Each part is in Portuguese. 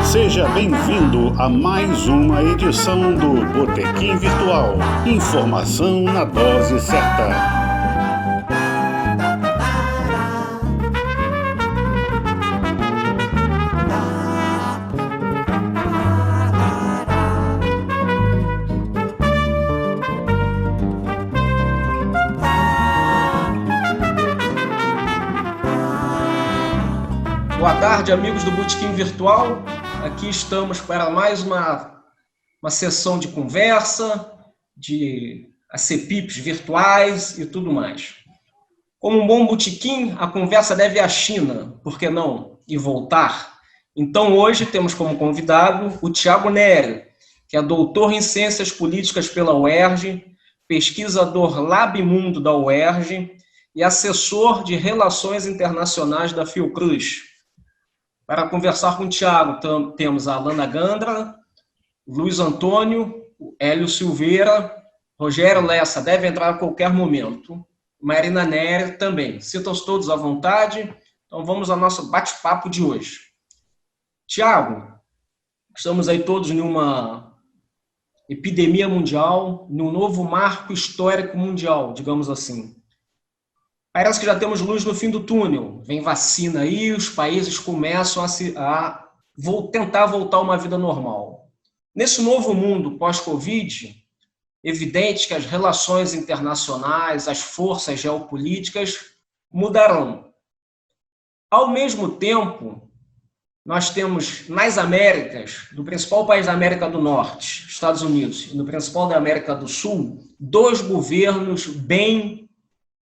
Seja bem-vindo a mais uma edição do Botequim Virtual. Informação na dose certa. Boa tarde, amigos do Botequim Virtual. Aqui estamos para mais uma sessão de conversa, de ACPIPs virtuais e tudo mais. Como um bom botequim, a conversa deve ir à China, por que não? E voltar. Então, hoje temos como convidado o Thiago Neri, que é doutor em Ciências Políticas pela UERJ, pesquisador Lab Mundo da UERJ e assessor de Relações Internacionais da Fiocruz. Para conversar com o Thiago, temos a Alana Gandra, Luiz Antônio, Hélio Silveira, Rogério Lessa, deve entrar a qualquer momento, Marina Neri também. Sintam-se todos à vontade. Então vamos ao nosso bate-papo de hoje. Thiago, estamos aí todos numa epidemia mundial, num novo marco histórico mundial, digamos assim. Parece que já temos luz no fim do túnel. Vem vacina aí, os países começam a tentar voltar a uma vida normal. Nesse novo mundo pós-Covid, evidente que as relações internacionais, as forças geopolíticas mudarão. Ao mesmo tempo, nós temos nas Américas, no principal país da América do Norte, Estados Unidos, e no principal da América do Sul, dois governos bem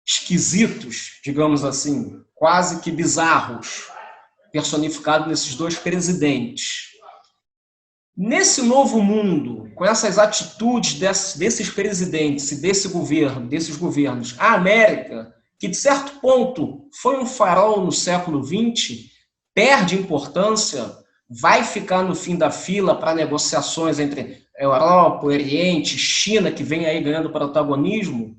esquisitos, digamos assim, quase que bizarros, personificados nesses dois presidentes. Nesse novo mundo, com essas atitudes desses presidentes e desses governos, a América, que de certo ponto foi um farol no século XX, perde importância, vai ficar no fim da fila para negociações entre Europa, Oriente, China, que vem aí ganhando protagonismo.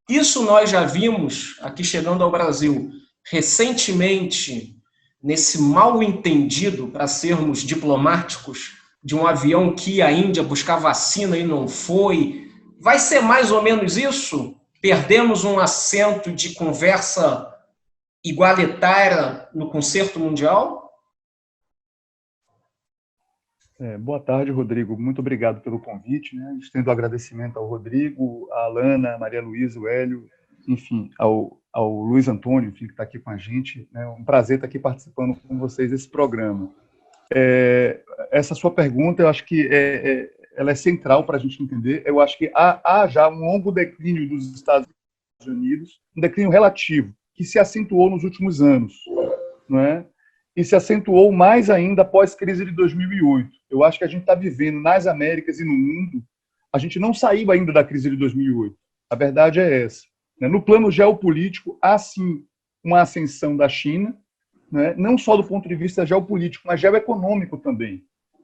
Isso nós já vimos, aqui chegando ao Brasil, recentemente, nesse mal entendido, para sermos diplomáticos, de um avião que ia à Índia buscar vacina e não foi. Vai ser mais ou menos isso? Perdemos um assento de conversa igualitária no concerto mundial? Boa tarde, Rodrigo. Muito obrigado pelo convite, né? Estendo agradecimento ao Rodrigo, à Alana, à Maria Luísa, ao Hélio, enfim, ao Luiz Antônio, enfim, que está aqui com a gente. É um prazer estar aqui participando com vocês desse programa. Essa sua pergunta, eu acho que ela é central para a gente entender. Eu acho que há já um longo declínio dos Estados Unidos, um declínio relativo, que se acentuou nos últimos anos, não é? E se acentuou mais ainda após a crise de 2008. Eu acho que a gente está vivendo nas Américas e no mundo, a gente não saiu ainda da crise de 2008. A verdade é essa. No plano geopolítico, há sim uma ascensão da China, né? Não só do ponto de vista geopolítico, mas geoeconômico também.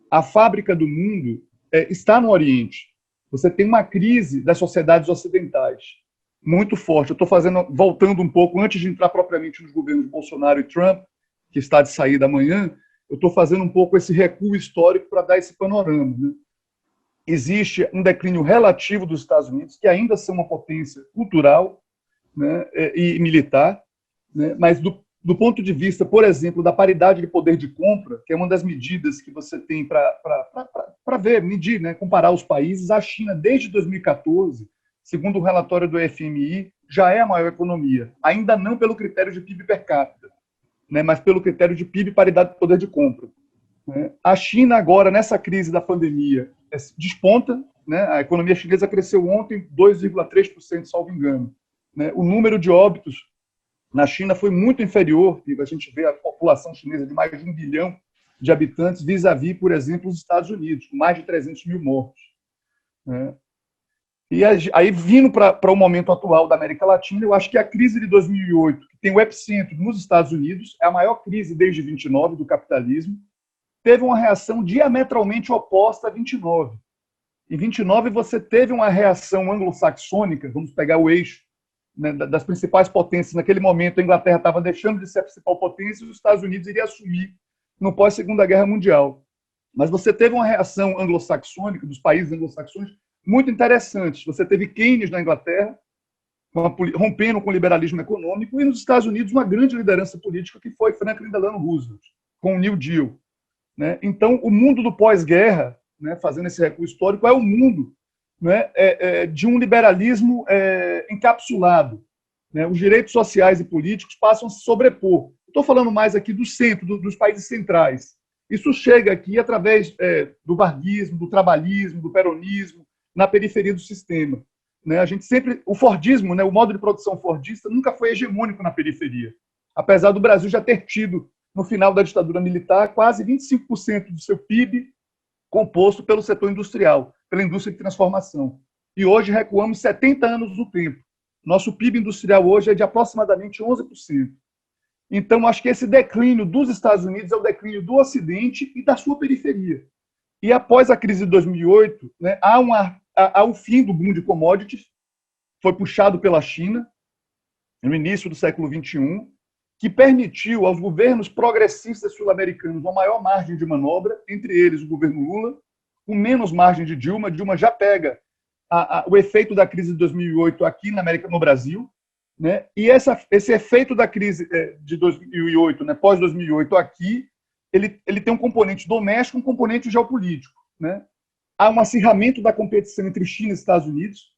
A fábrica do mundo está no Oriente. Você tem uma crise das sociedades ocidentais muito forte. Eu estou voltando um pouco, antes de entrar propriamente nos governos Bolsonaro e Trump, que está de saída amanhã, eu estou fazendo um pouco esse recuo histórico para dar esse panorama, né? Existe um declínio relativo dos Estados Unidos, que ainda são uma potência cultural, né, e militar, né, mas do ponto de vista, por exemplo, da paridade de poder de compra, que é uma das medidas que você tem para medir, né, comparar os países, a China, desde 2014, segundo o relatório do FMI, já é a maior economia, ainda não pelo critério de PIB per capita, né, mas pelo critério de PIB e paridade de poder de compra. A China agora, nessa crise da pandemia, desponta, né, a economia chinesa cresceu ontem 2,3%, salvo engano. Né, o número de óbitos na China foi muito inferior, a gente vê a população chinesa de mais de 1 bilhão de habitantes, vis-à-vis, por exemplo, os Estados Unidos, com mais de 300 mil mortos. Né. E aí, vindo para o momento atual da América Latina, eu acho que a crise de 2008, que tem o epicentro nos Estados Unidos, é a maior crise desde 29 do capitalismo, teve uma reação diametralmente oposta a 29. Em 29, você teve uma reação anglo-saxônica, vamos pegar o eixo né, das principais potências. Naquele momento, a Inglaterra estava deixando de ser a principal potência e os Estados Unidos iriam assumir no pós-Segunda Guerra Mundial. Mas você teve uma reação anglo-saxônica, dos países anglo-saxônicos, muito interessante. Você teve Keynes na Inglaterra, rompendo com o liberalismo econômico, e nos Estados Unidos uma grande liderança política que foi Franklin Delano Roosevelt, com o New Deal. Né? Então, o mundo do pós-guerra, né, fazendo esse recuo histórico, é o mundo, né, de um liberalismo encapsulado. Né? Os direitos sociais e políticos passam a se sobrepor. Estou falando mais aqui do centro, dos países centrais. Isso chega aqui através do varguismo, do trabalhismo, do peronismo, na periferia do sistema. Né? A gente sempre, o fordismo, né, o modo de produção fordista nunca foi hegemônico na periferia, apesar do Brasil já ter tido, no final da ditadura militar, quase 25% do seu PIB composto pelo setor industrial, pela indústria de transformação. E hoje recuamos 70 anos no tempo. Nosso PIB industrial hoje é de aproximadamente 11%. Então, acho que esse declínio dos Estados Unidos é o declínio do Ocidente e da sua periferia. E após a crise de 2008, né, há o fim do boom de commodities, foi puxado pela China, no início do século XXI, que permitiu aos governos progressistas sul-americanos uma maior margem de manobra, entre eles o governo Lula, com menos margem de Dilma. Dilma já pega o efeito da crise de 2008 aqui no Brasil, né? E esse efeito da crise de 2008, né, pós-2008 aqui, ele tem um componente doméstico, um componente geopolítico. Né? Há um acirramento da competição entre China e Estados Unidos,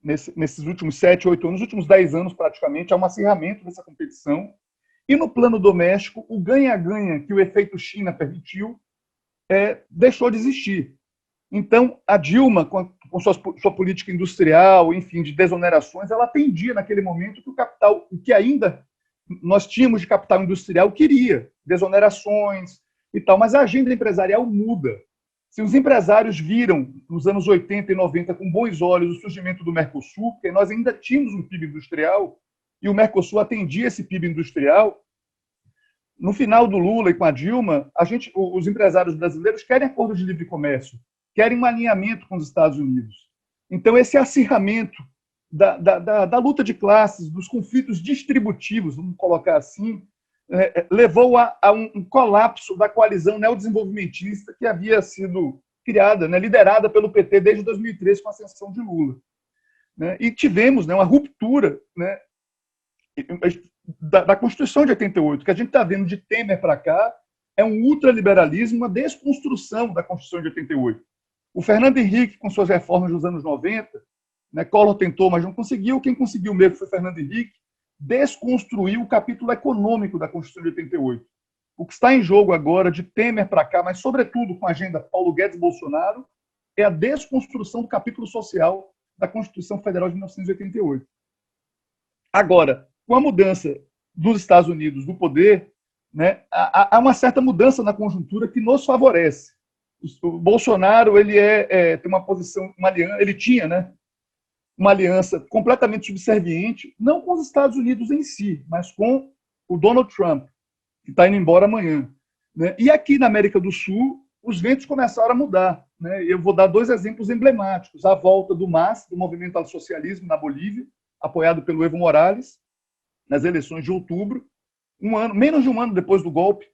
nesses últimos 7, 8 anos, nos últimos 10 anos praticamente, há um acirramento dessa competição. E no plano doméstico, o ganha-ganha que o efeito China permitiu deixou de existir. Então, a Dilma, com sua política industrial, enfim, de desonerações, ela atendia naquele momento que o capital, o que ainda nós tínhamos de capital industrial, queria desonerações e tal, mas a agenda empresarial muda. Se os empresários viram, nos anos 80 e 90, com bons olhos, o surgimento do Mercosul, porque nós ainda tínhamos um PIB industrial, e o Mercosul atendia esse PIB industrial, no final do Lula e com a Dilma, os empresários brasileiros querem acordo de livre comércio, querem um alinhamento com os Estados Unidos. Então, esse acirramento da luta de classes, dos conflitos distributivos, vamos colocar assim, levou a um colapso da coalizão neodesenvolvimentista que havia sido criada, né, liderada pelo PT desde 2013 com a ascensão de Lula. Né? E tivemos, né, uma ruptura, né, da Constituição de 88, que a gente está vendo de Temer para cá, é um ultraliberalismo, uma desconstrução da Constituição de 88. O Fernando Henrique, com suas reformas dos anos 90, né, Collor tentou, mas não conseguiu. Quem conseguiu mesmo foi Fernando Henrique, desconstruiu o capítulo econômico da Constituição de 88. O que está em jogo agora, de Temer para cá, mas sobretudo com a agenda Paulo Guedes e Bolsonaro, é a desconstrução do capítulo social da Constituição Federal de 1988. Agora, com a mudança dos Estados Unidos do poder, né, há uma certa mudança na conjuntura que nos favorece. O Bolsonaro tem uma posição, ele tinha, né, uma aliança completamente subserviente, não com os Estados Unidos em si, mas com o Donald Trump, que está indo embora amanhã. Né? E aqui na América do Sul, os ventos começaram a mudar. Né? Eu vou dar 2 exemplos emblemáticos. A volta do MAS, do Movimento ao Socialismo, na Bolívia, apoiado pelo Evo Morales, nas eleições de outubro, menos de um ano depois do golpe,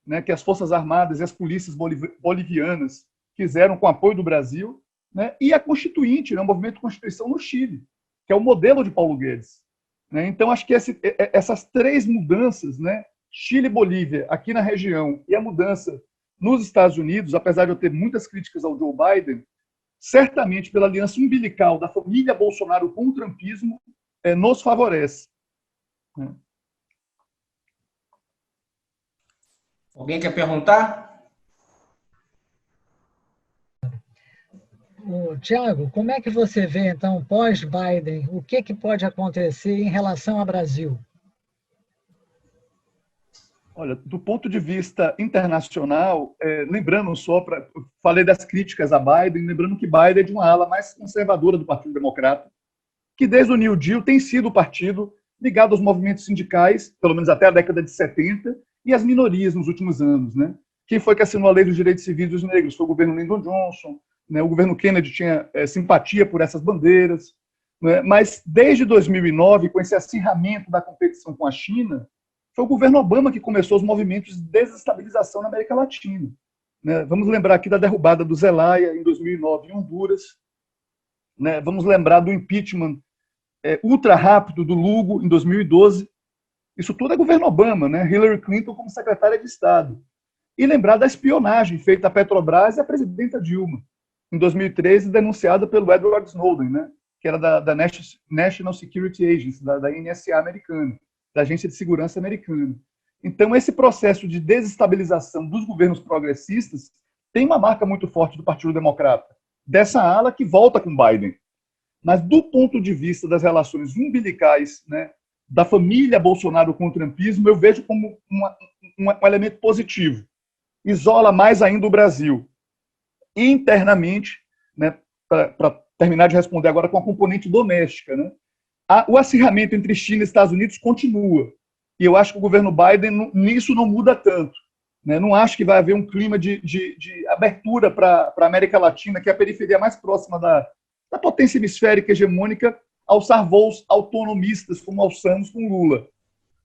né, que as Forças Armadas e as polícias bolivianas fizeram com apoio do Brasil, né, e a Constituinte, né, o movimento de Constituição no Chile, que é o modelo de Paulo Guedes. Né? Então, acho que essas 3 mudanças, né, Chile e Bolívia, aqui na região, e a mudança nos Estados Unidos, apesar de eu ter muitas críticas ao Joe Biden, certamente pela aliança umbilical da família Bolsonaro com o trumpismo, nos favorece. Né? Alguém quer perguntar? Tiago, como é que você vê, então, pós-Biden, o que pode acontecer em relação ao Brasil? Olha, do ponto de vista internacional, lembrando falei das críticas a Biden, lembrando que Biden é de uma ala mais conservadora do Partido Democrata, que desde o New Deal tem sido o partido ligado aos movimentos sindicais, pelo menos até a década de 70, e as minorias nos últimos anos. Né? Quem foi que assinou a Lei dos Direitos Civis dos Negros? Foi o governo Lyndon Johnson. Né? O governo Kennedy tinha simpatia por essas bandeiras. né? Mas desde 2009, com esse acirramento da competição com a China, foi o governo Obama que começou os movimentos de desestabilização na América Latina, né? Vamos lembrar aqui da derrubada do Zelaya em 2009 em Honduras, né? Vamos lembrar do impeachment ultra rápido do Lugo em 2012. Isso tudo é governo Obama, né? Hillary Clinton como secretária de Estado. E lembrar da espionagem feita à Petrobras e à presidenta Dilma, em 2013, denunciada pelo Edward Snowden, né? Que era da National Security Agency, da NSA americana, da Agência de Segurança Americana. Então, esse processo de desestabilização dos governos progressistas tem uma marca muito forte do Partido Democrata, dessa ala que volta com Biden. Mas, do ponto de vista das relações umbilicais, né, da família Bolsonaro com o trumpismo, eu vejo como um elemento positivo. Isola mais ainda o Brasil. Internamente, né, para terminar de responder agora com a componente doméstica, né, o acirramento entre China e Estados Unidos continua. E eu acho que o governo Biden nisso não muda tanto, né? Não acho que vai haver um clima de abertura para a América Latina, que é a periferia mais próxima da potência hemisférica hegemônica, alçar voos autonomistas, como alçamos com Lula.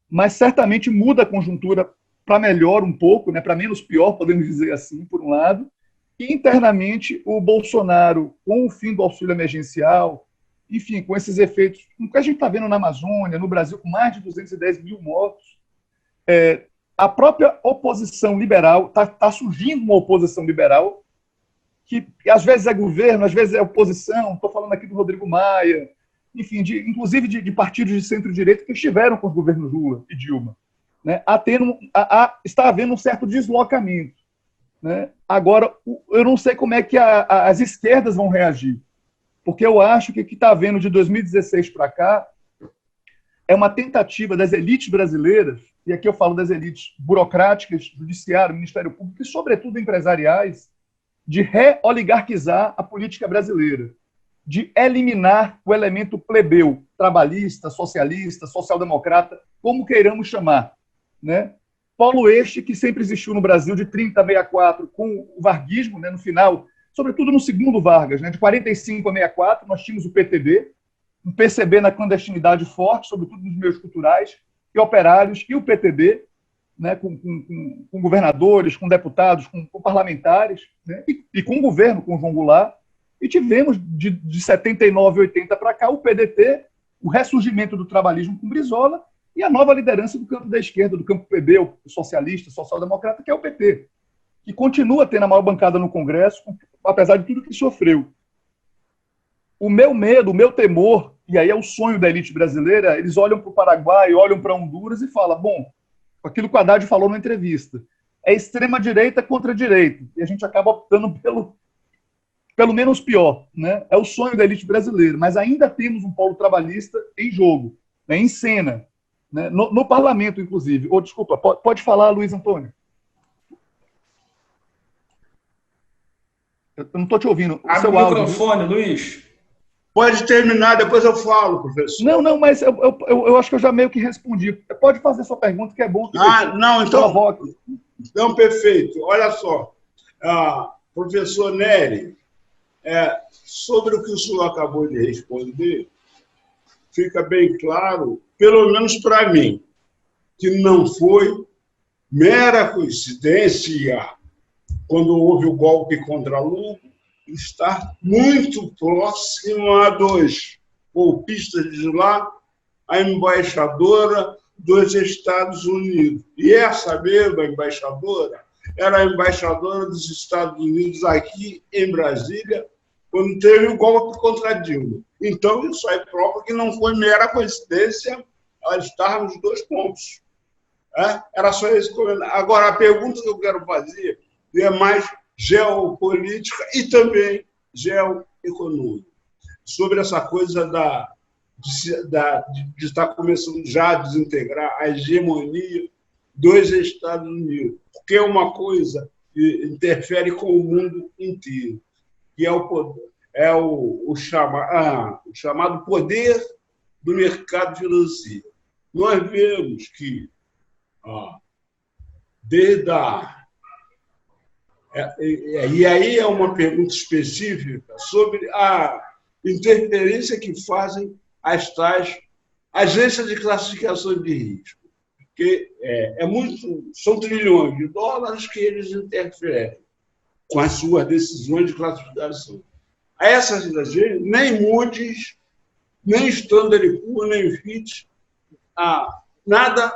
Mas certamente muda a conjuntura para melhor um pouco, né? Para menos pior, podemos dizer assim, por um lado. E internamente, o Bolsonaro, com o fim do auxílio emergencial, enfim, com esses efeitos, com o que a gente está vendo na Amazônia, no Brasil, com mais de 210 mil mortos, a própria oposição liberal, está surgindo uma oposição liberal, que às vezes é governo, às vezes é oposição, estou falando aqui do Rodrigo Maia, enfim, inclusive de partidos de centro-direita que estiveram com os governos Lula e Dilma, né? Está havendo um certo deslocamento, né? Agora, eu não sei como é que as esquerdas vão reagir, porque eu acho que o que está havendo de 2016 para cá é uma tentativa das elites brasileiras, e aqui eu falo das elites burocráticas, judiciário, Ministério Público e, sobretudo, empresariais, de reoligarquizar a política brasileira, de eliminar o elemento plebeu, trabalhista, socialista, social-democrata, como queiramos chamar, né? Polo este que sempre existiu no Brasil de 30 a 64, com o varguismo, né, no final, sobretudo no segundo Vargas, né, de 45 a 64, nós tínhamos o PTB, um PCB na clandestinidade forte, sobretudo nos meios culturais, e operários, e o PTB, né, com governadores, com deputados, com parlamentares, né, e com o governo, com o João Goulart. E tivemos, de 79 e 80 para cá, o PDT, o ressurgimento do trabalhismo com Brizola, e a nova liderança do campo da esquerda, do campo PB, o socialista, social-democrata, que é o PT, que continua tendo a maior bancada no Congresso, apesar de tudo que sofreu. O meu medo, o meu temor, e aí é o sonho da elite brasileira, eles olham para o Paraguai, olham para Honduras e falam, bom, aquilo que o Haddad falou na entrevista, é extrema-direita contra a direita, e a gente acaba optando pelo menos pior, né? É o sonho da elite brasileira, mas ainda temos um polo trabalhista em jogo, né? Em cena, né? No parlamento, inclusive. Desculpa, pode falar, Luiz Antônio. Eu não estou te ouvindo. Abre o microfone, Luiz. Pode terminar, depois eu falo, professor. Não, mas eu acho que eu já meio que respondi. Pode fazer sua pergunta, que é bom. Que não, então perfeito. Olha só, professor Nery, sobre o que o senhor acabou de responder, fica bem claro, pelo menos para mim, que não foi mera coincidência, quando houve o golpe contra Lula, estar muito próximo a dos golpistas de lá, a embaixadora dos Estados Unidos. E essa mesma embaixadora era a embaixadora dos Estados Unidos aqui em Brasília, quando teve o golpe contra Dilma. Então, isso aí prova que não foi mera coincidência ela estar nos dois pontos. Era só isso. Agora, a pergunta que eu quero fazer é mais geopolítica e também geoeconômica, sobre essa coisa de estar começando já a desintegrar a hegemonia dos Estados Unidos, porque é uma coisa que interfere com o mundo inteiro, que é o chamado poder do mercado financeiro. Nós vemos que, desde e aí é uma pergunta específica sobre interferência que fazem as tais agências de classificação de risco, que são trilhões de dólares que eles interferem com as suas decisões de classificação. Essas agências, nem Moody's, nem Standard & Poor's, nem Fitch, nada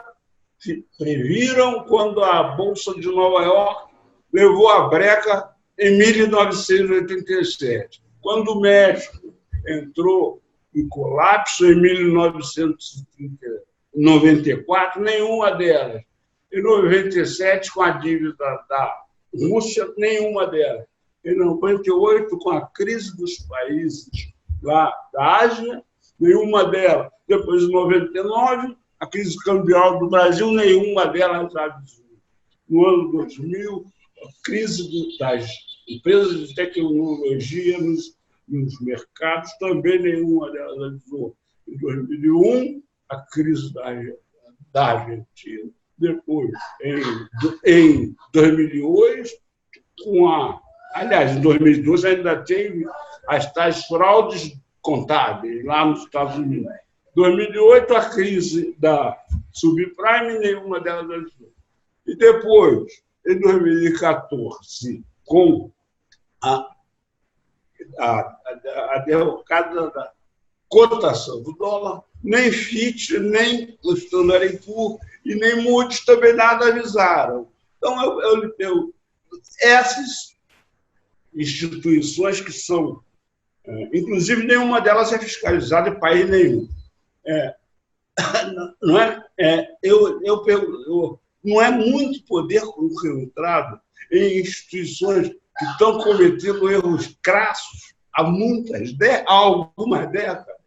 previram quando a Bolsa de Nova York levou a breca em 1987. Quando o México entrou em colapso em 1994, nenhuma delas. Em 97, com a dívida da Rússia, nenhuma delas. Em 98, com a crise dos países lá da Ásia, nenhuma delas. Depois, em 99, a crise cambial do Brasil, nenhuma delas avisou. No ano 2000, a crise das empresas de tecnologia nos mercados, também nenhuma delas avisou. Em 2001, a crise da Argentina. Depois, em 2008, aliás, em 2012 ainda teve as tais fraudes contábeis lá nos Estados Unidos. Em 2008, a crise da subprime, nenhuma delas avisou. E depois, em 2014, com a derrocada da cotação do dólar, nem Fitch, nem o Standard & Poor's e nem Moody's também nada avisaram. Então, essas instituições que são, inclusive, nenhuma delas é fiscalizada em país nenhum. Não é muito poder concentrado em instituições que estão cometendo erros crassos há algumas décadas.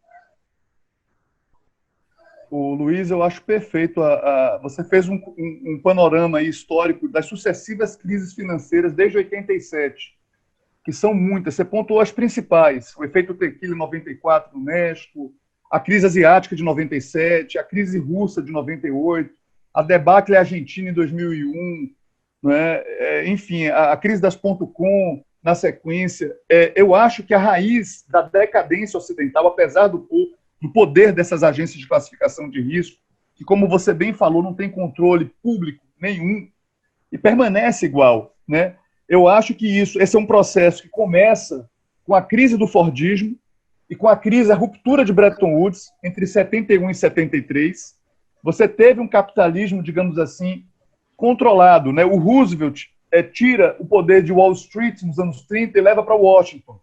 O Luiz, eu acho perfeito. Você fez um panorama aí histórico das sucessivas crises financeiras desde 87, que são muitas. Você pontuou as principais: o efeito tequila em 94 no México, a crise asiática de 97, a crise russa de 98, a debacle argentina em 2001, né? Enfim, a crise das .com na sequência. Eu acho que a raiz da decadência ocidental, apesar do poder dessas agências de classificação de risco, que, como você bem falou, não tem controle público nenhum e permanece igual, né? Eu acho que esse é um processo que começa com a crise do Fordismo e com a ruptura de Bretton Woods entre 71 e 73. Você teve um capitalismo, digamos assim, controlado, né? O Roosevelt tira o poder de Wall Street nos anos 30 e leva para Washington.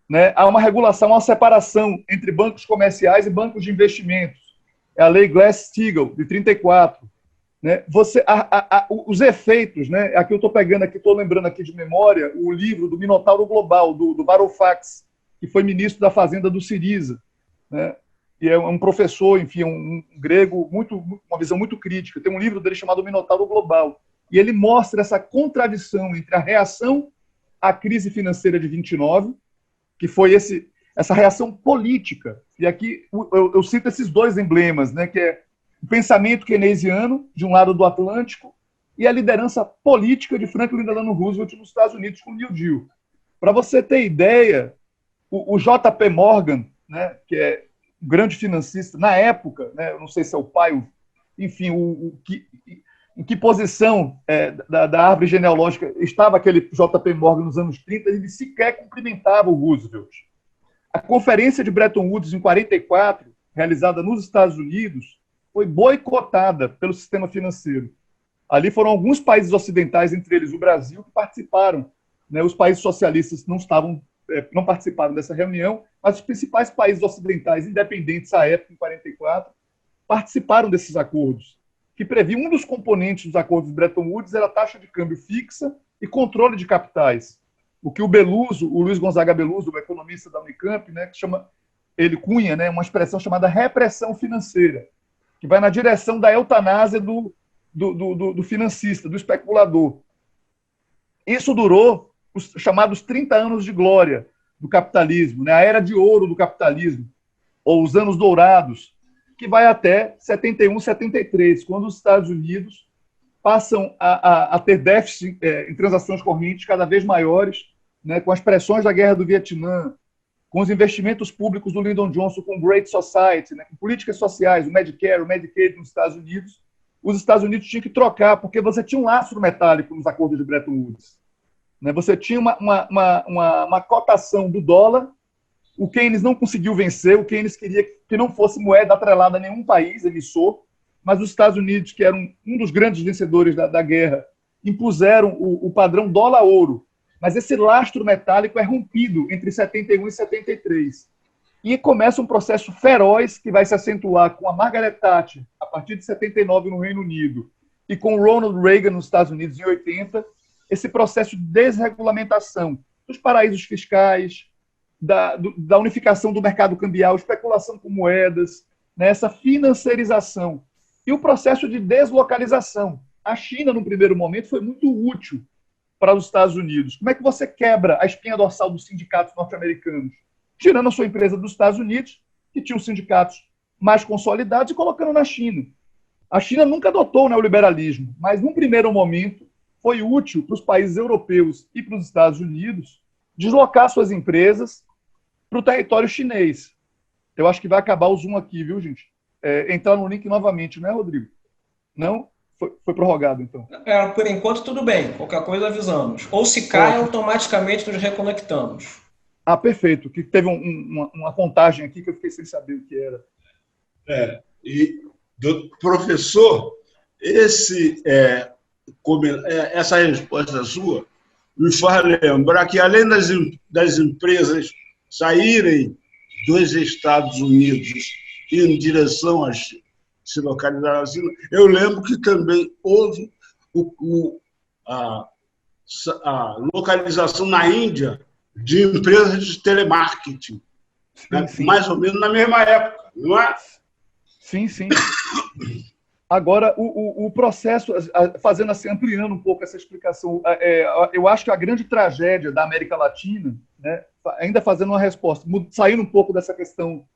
Né? Há uma regulação, uma separação entre bancos comerciais e bancos de investimentos. É a lei Glass-Steagall, de 34. Né? Os efeitos, né? Aqui eu estou lembrando aqui de memória o livro do Minotauro Global, do Varoufakis, que foi ministro da Fazenda do Syriza. Né? E é um professor, enfim, um grego, uma visão muito crítica. Tem um livro dele chamado Minotauro Global. E ele mostra essa contradição entre a reação à crise financeira de 29, que foi essa reação política. E aqui eu cito esses dois emblemas, né, que é o pensamento keynesiano, de um lado do Atlântico, e a liderança política de Franklin Delano Roosevelt nos Estados Unidos com o New Deal. Para você ter ideia, o JP Morgan, né, que é um grande financista, na época, né, eu não sei se é o pai, enfim, em que posição da árvore genealógica estava aquele JP Morgan nos anos 30, ele sequer cumprimentava o Roosevelt. A conferência de Bretton Woods, em 44, realizada nos Estados Unidos, foi boicotada pelo sistema financeiro. Ali foram alguns países ocidentais, entre eles o Brasil, que participaram. Né? Os países socialistas não participaram dessa reunião, mas os principais países ocidentais independentes à época, em 44, participaram desses acordos, que previa um dos componentes dos acordos de Bretton Woods era a taxa de câmbio fixa e controle de capitais. O que o Luiz Gonzaga Beluso, o economista da Unicamp, né, ele cunha, né, uma expressão chamada repressão financeira, que vai na direção da eutanásia do financista, do especulador. Isso durou os chamados 30 anos de glória do capitalismo, né, a era de ouro do capitalismo, ou os anos dourados, que vai até 71, 73, quando os Estados Unidos passam a ter déficit em transações correntes cada vez maiores, né, com as pressões da Guerra do Vietnã, com os investimentos públicos do Lyndon Johnson, com o Great Society, né, com políticas sociais, o Medicare, o Medicaid nos Estados Unidos, os Estados Unidos tinham que trocar, porque você tinha um lastro metálico nos acordos de Bretton Woods. Né? Você tinha uma cotação do dólar, o Keynes não conseguiu vencer, o Keynes queria que não fosse moeda atrelada a nenhum país emissor, mas os Estados Unidos, que eram um dos grandes vencedores da guerra, impuseram o padrão dólar-ouro. Mas esse lastro metálico é rompido entre 71 e 73. E começa um processo feroz que vai se acentuar com a Margaret Thatcher, a partir de 79 no Reino Unido, e com o Ronald Reagan nos Estados Unidos em 80, esse processo de desregulamentação dos paraísos fiscais, da unificação do mercado cambial, especulação com moedas, né, essa financiarização. E o processo de deslocalização. A China, no primeiro momento, foi muito útil para os Estados Unidos. Como é que você quebra a espinha dorsal dos sindicatos norte-americanos? Tirando a sua empresa dos Estados Unidos, que tinha os sindicatos mais consolidados, e colocando na China. A China nunca adotou o neoliberalismo, mas, num primeiro momento, foi útil para os países europeus e para os Estados Unidos deslocar suas empresas para o território chinês. Eu acho que vai acabar o Zoom aqui, viu, gente? Entrar no link novamente, não é, Rodrigo? Não? Foi prorrogado, então. Por enquanto, tudo bem. Qualquer coisa avisamos. Ou se cai, automaticamente nos reconectamos. Perfeito. Que teve uma contagem aqui que eu fiquei sem saber o que era. Professor, essa resposta sua me faz lembrar que, além das empresas saírem dos Estados Unidos em direção a se localizar na China, eu lembro que também houve a localização na Índia de empresas de telemarketing, né? Sim. Mais ou menos na mesma época, não é? Sim. Agora, o processo, fazendo assim, ampliando um pouco essa explicação, eu acho que a grande tragédia da América Latina, né, ainda fazendo uma resposta, saindo um pouco dessa questão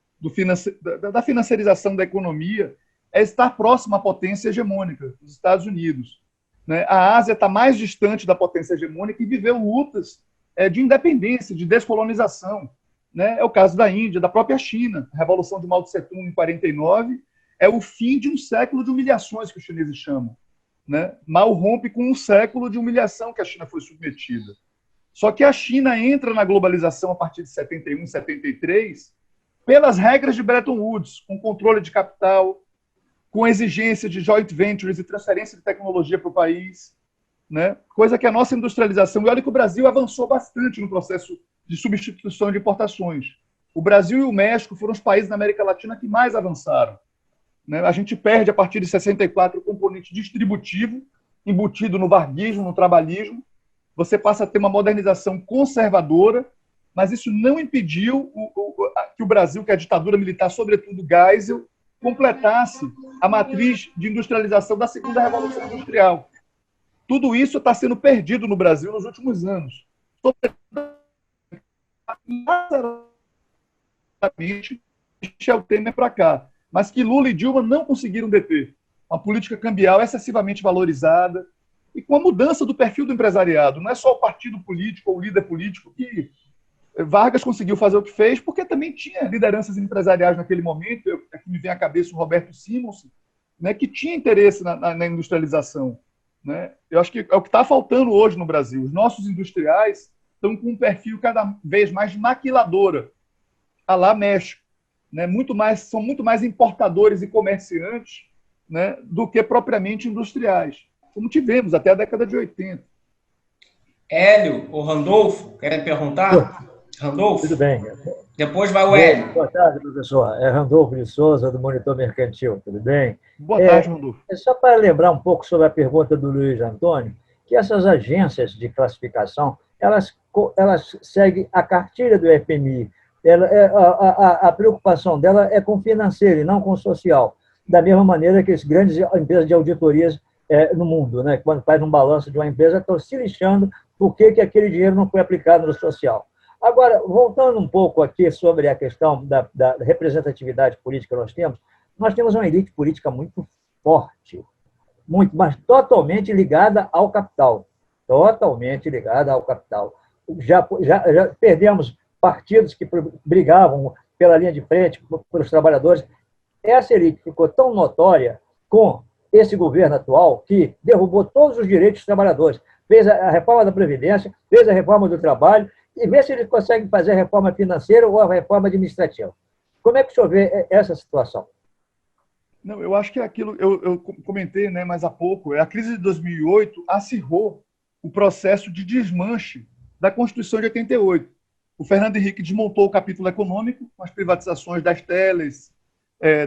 da financiarização da economia, é estar próximo à potência hegemônica, os Estados Unidos. Né? A Ásia está mais distante da potência hegemônica e viveu lutas de independência, de descolonização. Né? É o caso da Índia, da própria China. A Revolução de Mao Tse-tung, em 49, é o fim de um século de humilhações, que os chineses chamam. Né? Mao rompe com um século de humilhação que a China foi submetida. Só que a China entra na globalização a partir de 71, 73, pelas regras de Bretton Woods, com controle de capital, com exigência de joint ventures e transferência de tecnologia para o país, né? Coisa que a nossa industrialização... E olha que o Brasil avançou bastante no processo de substituição de importações. O Brasil e o México foram os países na América Latina que mais avançaram. Né? A gente perde, a partir de 64, o componente distributivo, embutido no varguismo, no trabalhismo. Você passa a ter uma modernização conservadora, mas isso não impediu que o Brasil, que a ditadura militar, sobretudo Geisel, completasse a matriz de industrialização da segunda Revolução Industrial. Tudo isso está sendo perdido no Brasil nos últimos anos. Michel Temer para cá, mas que Lula e Dilma não conseguiram deter. Uma política cambial excessivamente valorizada e com a mudança do perfil do empresariado. Não é só o partido político ou o líder político que Vargas conseguiu fazer o que fez, porque também tinha lideranças empresariais naquele momento. Aqui me vem à cabeça o Roberto Simons, né, que tinha interesse na industrialização. Né? Eu acho que é o que está faltando hoje no Brasil. Os nossos industriais estão com um perfil cada vez mais de maquiladora, a lá México. Né? São muito mais importadores e comerciantes, né, do que propriamente industriais, como tivemos até a década de 80. Hélio ou Randolfo, querem perguntar? Randolfo? Tudo bem. Depois vai o Hélio. Boa tarde, professor. É Randolfo de Souza, do Monitor Mercantil. Tudo bem? Boa tarde, Randolfo. Só para lembrar um pouco sobre a pergunta do Luiz Antônio, que essas agências de classificação, elas seguem a cartilha do FMI. A preocupação dela é com o financeiro e não com o social. Da mesma maneira que as grandes empresas de auditorias no mundo, né? Quando faz um balanço de uma empresa, estão se lixando por que aquele dinheiro não foi aplicado no social. Agora, voltando um pouco aqui sobre a questão da representatividade política que nós temos uma elite política muito forte, mas totalmente ligada ao capital. Totalmente ligada ao capital. Já perdemos partidos que brigavam pela linha de frente, pelos trabalhadores. Essa elite ficou tão notória com esse governo atual que derrubou todos os direitos dos trabalhadores, fez a reforma da Previdência, fez a reforma do trabalho, e vê se eles conseguem fazer a reforma financeira ou a reforma administrativa. Como é que o senhor vê essa situação? Não, eu acho que é aquilo, eu comentei, né, mais há pouco, a crise de 2008 acirrou o processo de desmanche da Constituição de 88. O Fernando Henrique desmontou o capítulo econômico, com as privatizações das teles,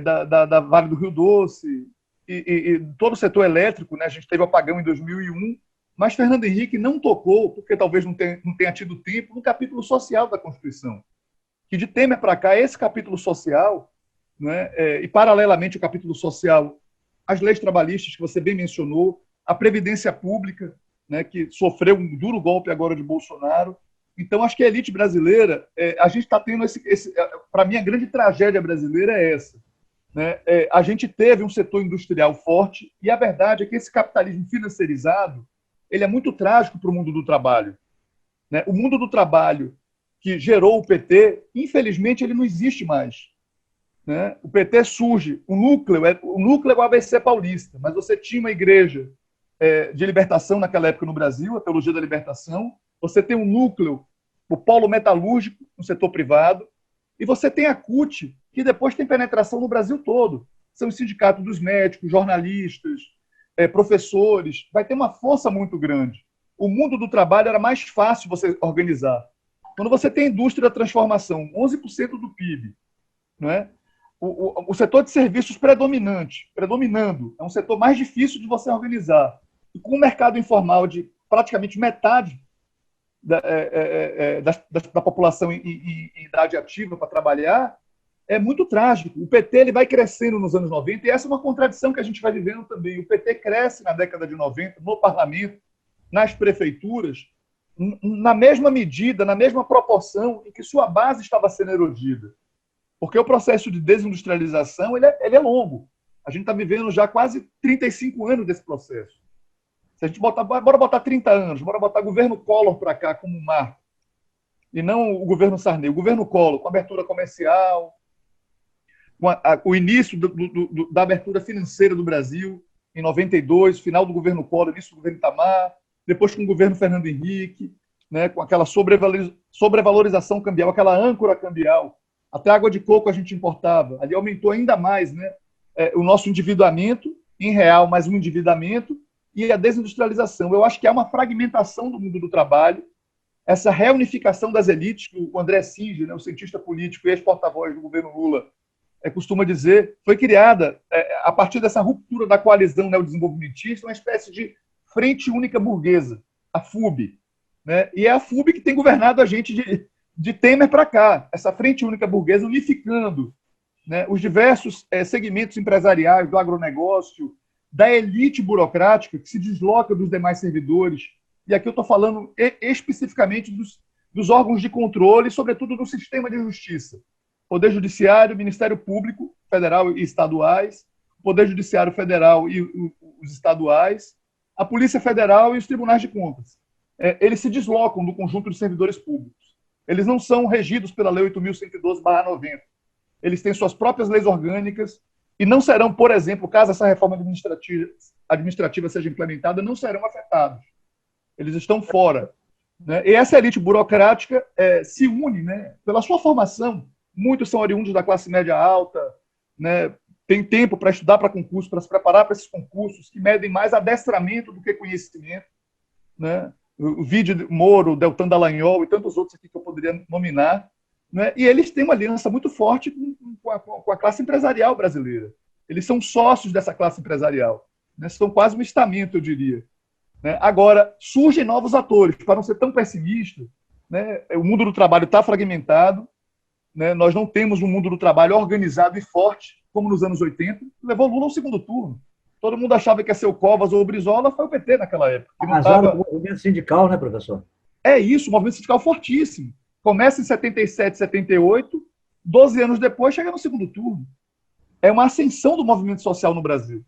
da Vale do Rio Doce, e todo o setor elétrico, né, a gente teve apagão em 2001, mas Fernando Henrique não tocou, porque talvez não tenha tido tempo, no capítulo social da Constituição. Que de Temer para cá, esse capítulo social, né, e paralelamente o capítulo social, as leis trabalhistas que você bem mencionou, a Previdência Pública, né, que sofreu um duro golpe agora de Bolsonaro. Então, acho que a elite brasileira, a gente está tendo para mim, a grande tragédia brasileira é essa. Né? A gente teve um setor industrial forte e a verdade é que esse capitalismo financiarizado ele é muito trágico para o mundo do trabalho. Né? O mundo do trabalho que gerou o PT, infelizmente, ele não existe mais. Né? O PT surge, o núcleo é o ABC paulista, mas você tinha uma igreja de libertação naquela época no Brasil, a Teologia da Libertação, você tem um núcleo, o polo metalúrgico, no setor privado, e você tem a CUT, que depois tem penetração no Brasil todo. São os sindicatos dos médicos, jornalistas, professores, vai ter uma força muito grande. O mundo do trabalho era mais fácil você organizar. Quando você tem indústria da transformação, 11% do PIB, não é? O setor de serviços predominando, é um setor mais difícil de você organizar. E com o mercado informal de praticamente metade da população em idade ativa para trabalhar, é muito trágico. O PT ele vai crescendo nos anos 90, e essa é uma contradição que a gente vai vivendo também. O PT cresce na década de 90, no parlamento, nas prefeituras, na mesma medida, na mesma proporção em que sua base estava sendo erodida. Porque o processo de desindustrialização ele é longo. A gente está vivendo já quase 35 anos desse processo. Se a gente bora botar 30 anos, bora botar o governo Collor para cá como um marco, e não o governo Sarney, o governo Collor, com abertura comercial, com o início da abertura financeira do Brasil, em 92, final do governo Collor, início do governo Itamar, depois com o governo Fernando Henrique, né, com aquela sobrevalorização cambial, aquela âncora cambial. Até água de coco a gente importava. Ali aumentou ainda mais, né, o nosso endividamento, em real, mas um endividamento, e a desindustrialização. Eu acho que há uma fragmentação do mundo do trabalho, essa reunificação das elites, que o André Singer, né, o cientista político e ex-porta-voz do governo Lula, costuma dizer, foi criada a partir dessa ruptura da coalizão neodesenvolvimentista, uma espécie de Frente Única Burguesa, a FUB. Né? E é a FUB que tem governado a gente de Temer para cá, essa Frente Única Burguesa unificando, né, os diversos segmentos empresariais do agronegócio, da elite burocrática que se desloca dos demais servidores. E aqui eu estou falando especificamente dos órgãos de controle, sobretudo do sistema de justiça. Poder Judiciário, Ministério Público Federal e estaduais, Poder Judiciário Federal e os estaduais, a Polícia Federal e os Tribunais de Contas. Eles se deslocam do conjunto de servidores públicos. Eles não são regidos pela Lei 8.112/90. Eles têm suas próprias leis orgânicas e não serão, por exemplo, caso essa reforma administrativa seja implementada, não serão afetados. Eles estão fora. Né? E essa elite burocrática se une, né, pela sua formação. Muitos são oriundos da classe média alta, né, tem tempo para estudar para concurso, para se preparar para esses concursos, que medem mais adestramento do que conhecimento. Né? O Vide Moro, Deltan Dallagnol e tantos outros aqui que eu poderia nominar. Né? E eles têm uma aliança muito forte com a classe empresarial brasileira. Eles são sócios dessa classe empresarial. Né? São quase um estamento, eu diria. Né? Agora, surgem novos atores. Para não ser tão pessimista, né? O mundo do trabalho está fragmentado. Né? Nós não temos um mundo do trabalho organizado e forte, como nos anos 80, levou Lula ao segundo turno. Todo mundo achava que ia ser o Covas ou o Brizola, foi o PT naquela época. Arrasaram o movimento sindical, né, professor? É isso, o movimento sindical fortíssimo. Começa em 77, 78, 12 anos depois chega no segundo turno. É uma ascensão do movimento social no Brasil.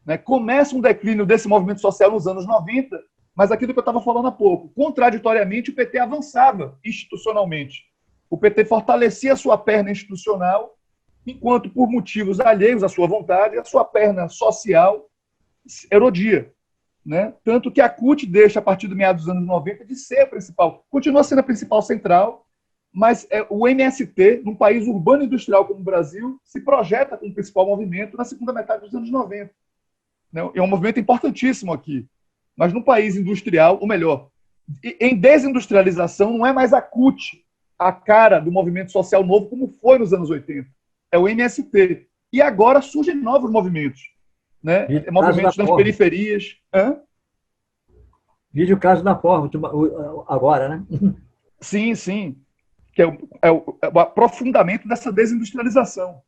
Né? Começa um declínio desse movimento social nos anos 90, mas aquilo que eu estava falando há pouco, contraditoriamente, o PT avançava institucionalmente. O PT fortalecia a sua perna institucional, enquanto, por motivos alheios à sua vontade, a sua perna social erodia. Né? Tanto que a CUT deixa, a partir do meados dos anos 90, de ser a principal, continua sendo a principal central, mas o MST, num país urbano e industrial como o Brasil, se projeta como principal movimento na segunda metade dos anos 90. Né? É um movimento importantíssimo aqui. Mas num país industrial, ou melhor, em desindustrialização, não é mais a CUT a cara do movimento social novo como foi nos anos 80. É o MST. E agora surgem novos movimentos. Né? Movimentos nas periferias. Vídeo caso da forma, agora, né? Sim, sim. Que é o aprofundamento dessa desindustrialização.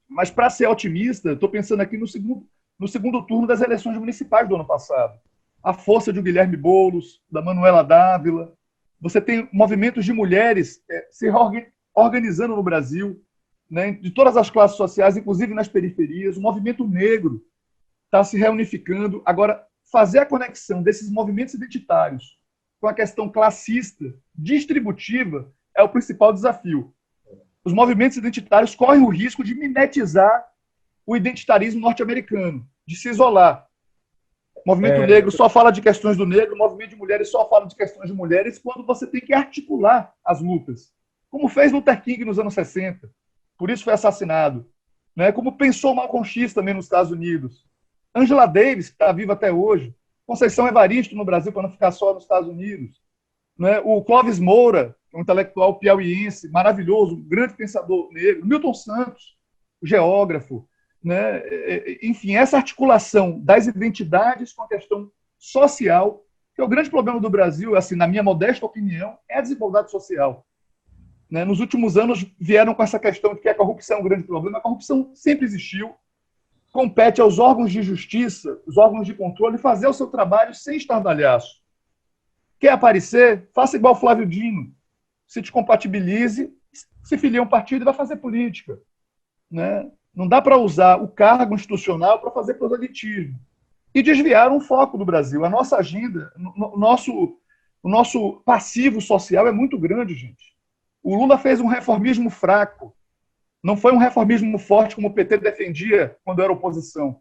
Mas, para ser otimista, estou pensando aqui no segundo turno das eleições municipais do ano passado. A força de Guilherme Boulos, da Manuela Dávila. Você tem movimentos de mulheres se organizando no Brasil, né, de todas as classes sociais, inclusive nas periferias. O movimento negro está se reunificando. Agora, fazer a conexão desses movimentos identitários com a questão classista, distributiva, é o principal desafio. Os movimentos identitários correm o risco de mimetizar o identitarismo norte-americano, de se isolar. O movimento negro só fala de questões do negro, o movimento de mulheres só fala de questões de mulheres, quando você tem que articular as lutas, como fez Luther King nos anos 60, por isso foi assassinado, né? Como pensou Malcolm X também nos Estados Unidos. Angela Davis, que está viva até hoje, Conceição Evaristo no Brasil, para não ficar só nos Estados Unidos, né? O Clóvis Moura, um intelectual piauiense, maravilhoso, um grande pensador negro, Milton Santos, geógrafo, né? Enfim, essa articulação das identidades com a questão social, que é o grande problema do Brasil, assim, na minha modesta opinião, é a desigualdade social. Né? Nos últimos anos vieram com essa questão de que a corrupção é um grande problema. A corrupção sempre existiu. Compete aos órgãos de justiça, os órgãos de controle, fazer o seu trabalho sem estardalhaço. Quer aparecer? Faça igual Flávio Dino. Se descompatibilize, se filie a um partido e vai fazer política. Né? Não dá para usar o cargo institucional para fazer proselitismo. E desviar um foco do Brasil. A nossa agenda, o nosso passivo social é muito grande, gente. O Lula fez um reformismo fraco. Não foi um reformismo forte como o PT defendia quando era oposição.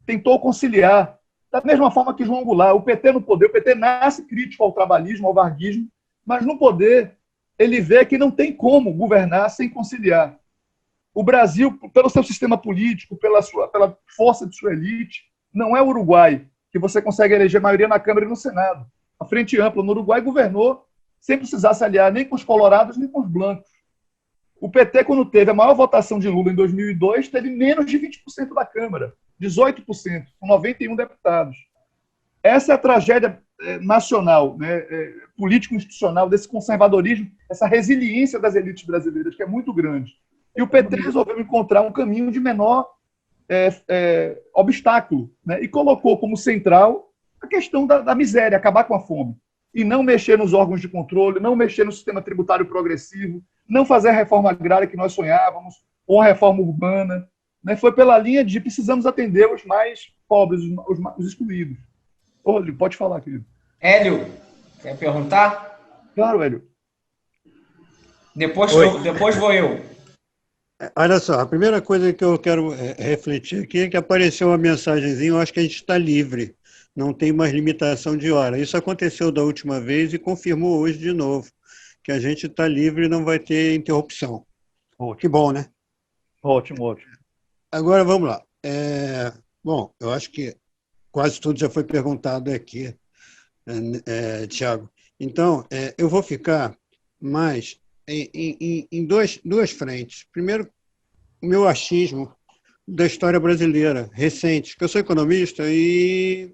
Tentou conciliar. Da mesma forma que João Goulart, o PT no poder, o PT nasce crítico ao trabalhismo, ao varguismo, mas no poder ele vê que não tem como governar sem conciliar. O Brasil, pelo seu sistema político, pela força de sua elite, não é o Uruguai, que você consegue eleger maioria na Câmara e no Senado. A Frente Ampla no Uruguai governou sem precisar se aliar nem com os colorados nem com os blancos. O PT, quando teve a maior votação de Lula em 2002, teve menos de 20% da Câmara, 18%, com 91 deputados. Essa é a tragédia nacional, né, político-institucional, desse conservadorismo, essa resiliência das elites brasileiras, que é muito grande. E o PT resolveu encontrar um caminho de menor obstáculo, né, e colocou como central a questão da miséria, acabar com a fome. E não mexer nos órgãos de controle, não mexer no sistema tributário progressivo, não fazer a reforma agrária que nós sonhávamos, ou a reforma urbana. Né? Foi pela linha de precisamos atender os mais pobres, os excluídos. Rodrigo, pode falar, querido. Hélio, quer perguntar? Claro, Hélio. Depois vou eu. Olha só, a primeira coisa que eu quero refletir aqui é que apareceu uma mensagenzinha, eu acho que a gente está livre, não tem mais limitação de hora. Isso aconteceu da última vez e confirmou hoje de novo, que a gente está livre e não vai ter interrupção. Ótimo. Que bom, né? Ótimo, ótimo. Agora, vamos lá. Bom, eu acho que quase tudo já foi perguntado aqui, Tiago. Então, eu vou ficar mais em duas frentes. Primeiro, o meu achismo da história brasileira recente, que eu sou economista e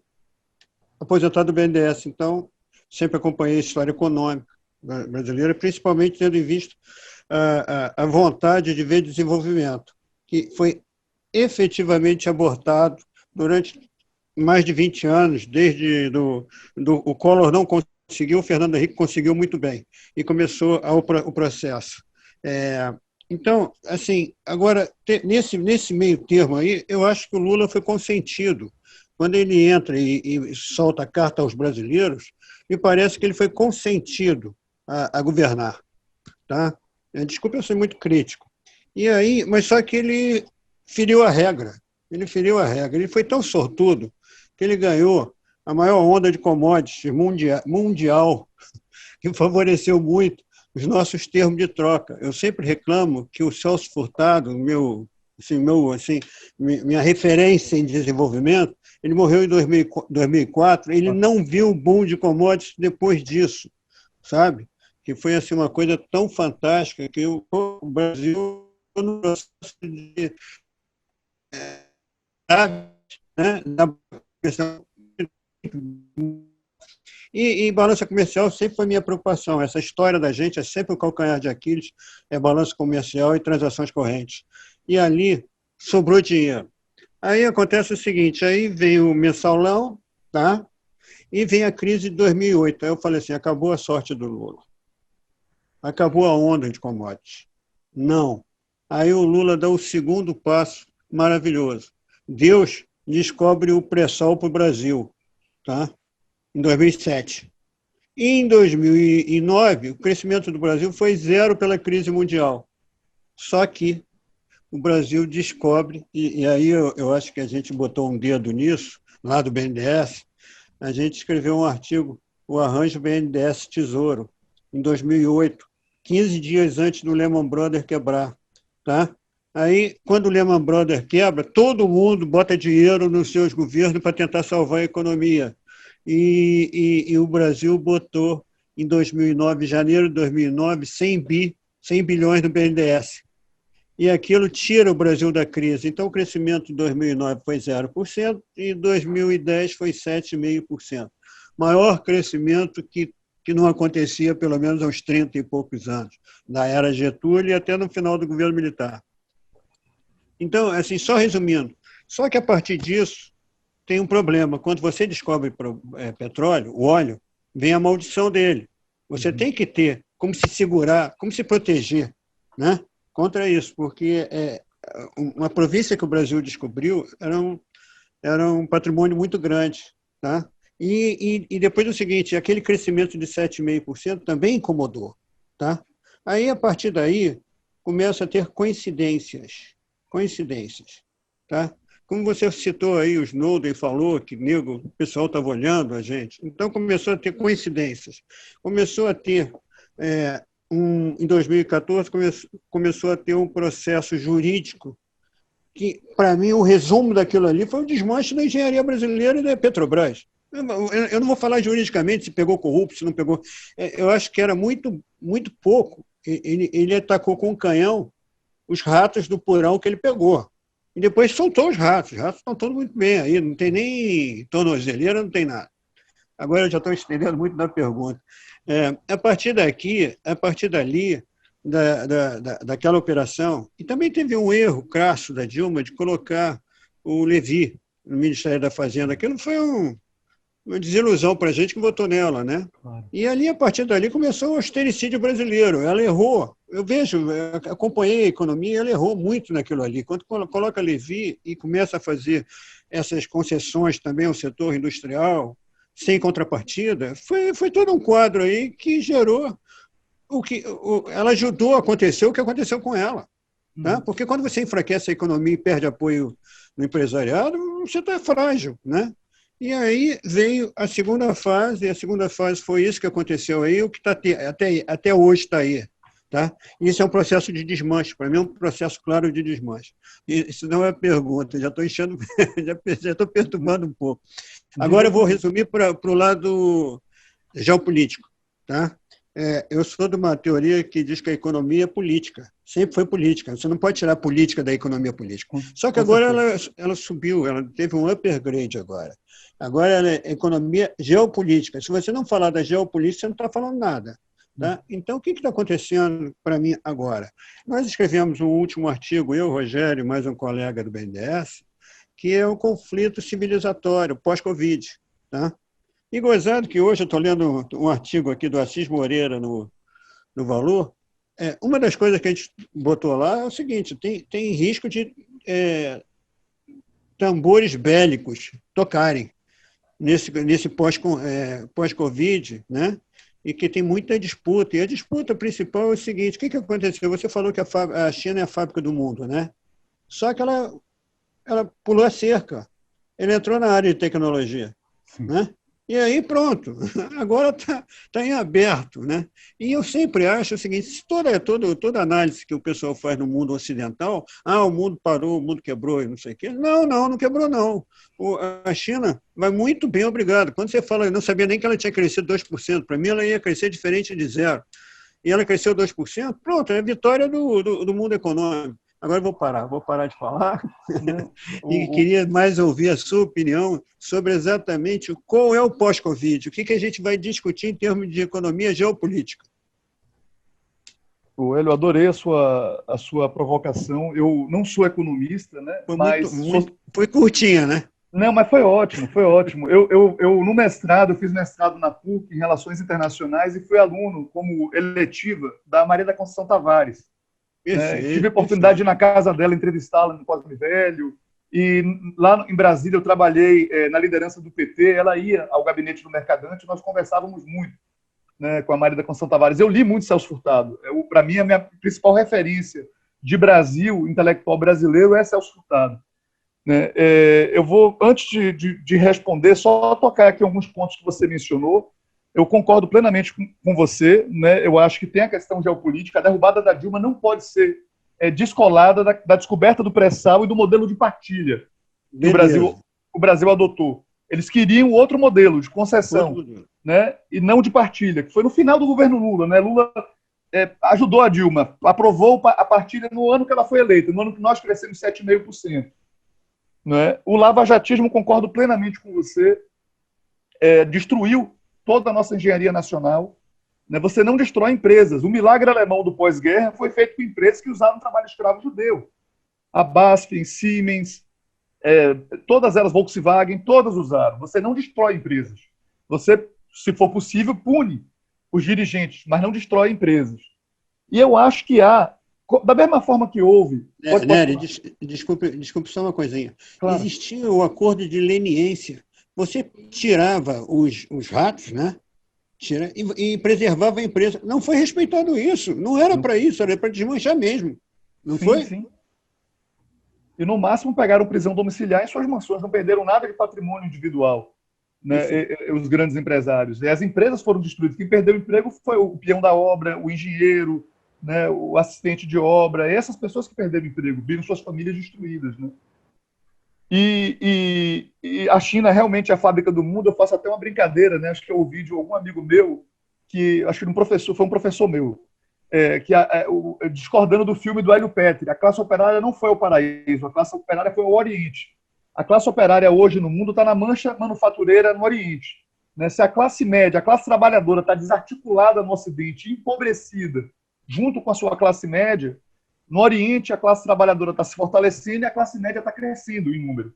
aposentado do BNDES, então sempre acompanhei a história econômica brasileira, principalmente tendo em vista a vontade de ver desenvolvimento, que foi efetivamente abortado durante mais de 20 anos, desde o Collor não conseguiu, o Fernando Henrique conseguiu muito bem, e começou o processo. Então, assim, agora, nesse meio termo aí, eu acho que o Lula foi consentido. Quando ele entra e solta a carta aos brasileiros, me parece que ele foi consentido a governar. Tá? Desculpa, eu sou muito crítico. E aí, mas só que ele feriu a regra. Ele feriu a regra. Ele foi tão sortudo que ele ganhou a maior onda de commodities mundial, que favoreceu muito os nossos termos de troca. Eu sempre reclamo que o Celso Furtado, minha referência em desenvolvimento, ele morreu em 2004, ele não viu o boom de commodities depois disso, sabe? Que foi assim, uma coisa tão fantástica que o Brasil, no processo de né, e balança comercial sempre foi minha preocupação. Essa história da gente é sempre o calcanhar de Aquiles, é balança comercial e transações correntes. E ali sobrou dinheiro. Aí acontece o seguinte, aí vem o mensalão, tá? E vem a crise de 2008. Aí eu falei assim, acabou a sorte do Lula. Acabou a onda de commodities. Não. Aí o Lula dá o segundo passo maravilhoso. Deus descobre o pré-sal para o Brasil, tá? Em 2007. E em 2009, o crescimento do Brasil foi 0 pela crise mundial. Só que o Brasil descobre, e aí eu acho que a gente botou um dedo nisso, lá do BNDES, a gente escreveu um artigo, o Arranjo BNDES Tesouro, em 2008, 15 dias antes do Lehman Brothers quebrar. Tá? Aí, quando o Lehman Brothers quebra, todo mundo bota dinheiro nos seus governos para tentar salvar a economia. E o Brasil botou, em 2009, janeiro de 2009, 100 bilhões no BNDES. E aquilo tira o Brasil da crise. Então, o crescimento de 2009 foi 0% e 2010 foi 7,5%. Maior crescimento que não acontecia pelo menos há uns 30 e poucos anos, na era Getúlio e até no final do governo militar. Então, assim, só resumindo, só que a partir disso tem um problema. Quando você descobre petróleo, o óleo, vem a maldição dele. Você tem que ter como se segurar, como se proteger, né, contra isso, porque uma província que o Brasil descobriu era um patrimônio muito grande, tá? E depois o seguinte, aquele crescimento de 7,5% também incomodou, tá? Aí, a partir daí, começa a ter coincidências, tá? Como você citou aí, o Snowden falou que o pessoal estava olhando a gente, então começou a ter coincidências, começou a ter, em 2014, começou a ter um processo jurídico que, para mim, o resumo daquilo ali foi o desmanche da engenharia brasileira e da Petrobras. Eu não vou falar juridicamente se pegou corrupto, se não pegou. Eu acho que era muito, muito pouco. Ele atacou com um canhão os ratos do porão que ele pegou. E depois soltou os ratos. Os ratos estão todos muito bem aí, não tem nem tornozeleira, não tem nada. Agora eu já estou estendendo muito na pergunta. A partir dali, daquela operação, e também teve um erro crasso da Dilma de colocar o Levi no Ministério da Fazenda. Aquilo foi uma desilusão para a gente que votou nela, né? Claro. E ali, a partir dali, começou o austericídio brasileiro. Ela errou. Eu acompanhei a economia, ela errou muito naquilo ali. Quando coloca Levi e começa a fazer essas concessões também ao setor industrial, sem contrapartida, foi todo um quadro aí que gerou ela ajudou a acontecer o que aconteceu com ela. Tá? Porque quando você enfraquece a economia e perde apoio no empresariado, você está frágil, né? E aí veio a segunda fase, e a segunda fase foi isso que aconteceu aí, o que até hoje está aí. Tá? Isso é um processo de desmanche, para mim é um processo claro de desmanche. Isso não é pergunta, já estou enchendo, já estou perturbando um pouco. Agora eu vou resumir para o lado geopolítico. Tá? Eu sou de uma teoria que diz que a economia é política, sempre foi política, você não pode tirar a política da economia política. Só que agora ela subiu, ela teve um upgrade agora. Agora ela é economia geopolítica. Se você não falar da geopolítica, você não está falando nada. Tá? Então, o que está acontecendo para mim agora? Nós escrevemos um último artigo, eu, Rogério, mais um colega do BNDES, que é o conflito civilizatório pós-Covid. Tá? E gozado que hoje eu estou lendo um artigo aqui do Assis Moreira no Valor, uma das coisas que a gente botou lá é o seguinte, tem risco de tambores bélicos tocarem nesse pós-Covid, né? e que tem muita disputa. E a disputa principal é o seguinte: o que aconteceu? Você falou que a China é a fábrica do mundo, né? Só que ela pulou a cerca. Ele entrou na área de tecnologia, né? E aí, pronto, agora tá em aberto, né? E eu sempre acho o seguinte: toda análise que o pessoal faz no mundo ocidental, o mundo parou, o mundo quebrou e não sei o quê. Não quebrou, não. A China vai muito bem, obrigado. Quando você fala, eu não sabia nem que ela tinha crescido 2%, para mim ela ia crescer diferente de zero. E ela cresceu 2%, pronto, é a vitória do mundo econômico. Agora eu vou parar de falar, né? E queria mais ouvir a sua opinião sobre exatamente qual é o pós-Covid, o que a gente vai discutir em termos de economia geopolítica. Eu adorei a sua provocação. Eu não sou economista, né? Foi curtinha, né? Não, mas foi ótimo, foi ótimo. Eu no mestrado, eu fiz mestrado na PUC em Relações Internacionais e fui aluno como eletiva da Maria da Conceição Tavares. Tive a oportunidade de ir na casa dela, entrevistá-la no Cosme Velho, e lá em Brasília eu trabalhei na liderança do PT, ela ia ao gabinete do Mercadante, nós conversávamos muito, né, com a Maria da Conceição Tavares. Eu li muito Celso Furtado, para mim a minha principal referência de Brasil, intelectual brasileiro, é Celso Furtado. Né? Eu vou, antes de responder, só tocar aqui alguns pontos que você mencionou. Eu concordo plenamente com você, né? Eu acho que tem a questão geopolítica. A derrubada da Dilma não pode ser descolada da descoberta do pré-sal e do modelo de partilha que o Brasil adotou. Eles queriam outro modelo de concessão, né? E não de partilha, que foi no final do governo Lula. Né? Lula ajudou a Dilma, aprovou a partilha no ano que ela foi eleita, no ano que nós crescemos 7,5%. Né? O lavajatismo, concordo plenamente com você, destruiu toda a nossa engenharia nacional. Né? Você não destrói empresas. O milagre alemão do pós-guerra foi feito com empresas que usaram trabalho escravo judeu. A BASF, Siemens, todas elas, Volkswagen, todas usaram. Você não destrói empresas. Você, se for possível, pune os dirigentes, mas não destrói empresas. E eu acho que da mesma forma que houve... Nery, desculpe só uma coisinha. Claro. Existia o acordo de leniência. Você tirava os ratos, né? E preservava a empresa. Não foi respeitado isso. Não era para isso, era para desmanchar mesmo. Não foi? Sim. E, no máximo, pegaram prisão domiciliar em suas mansões. Não perderam nada de patrimônio individual, né? Os grandes empresários. E as empresas foram destruídas. Quem perdeu o emprego foi o peão da obra, o engenheiro, né? O assistente de obra. Essas pessoas que perderam o emprego, viram suas famílias destruídas, né? E a China realmente é a fábrica do mundo. Eu faço até uma brincadeira, né? Acho que eu ouvi de algum amigo meu, acho que foi um professor meu, discordando do filme do Hélio Petri. A classe operária não foi o paraíso, a classe operária foi o Oriente. A classe operária hoje no mundo está na mancha manufatureira no Oriente. Né? Se a classe média, a classe trabalhadora está desarticulada no Ocidente, empobrecida, junto com a sua classe média, no Oriente, a classe trabalhadora está se fortalecendo e a classe média está crescendo em número.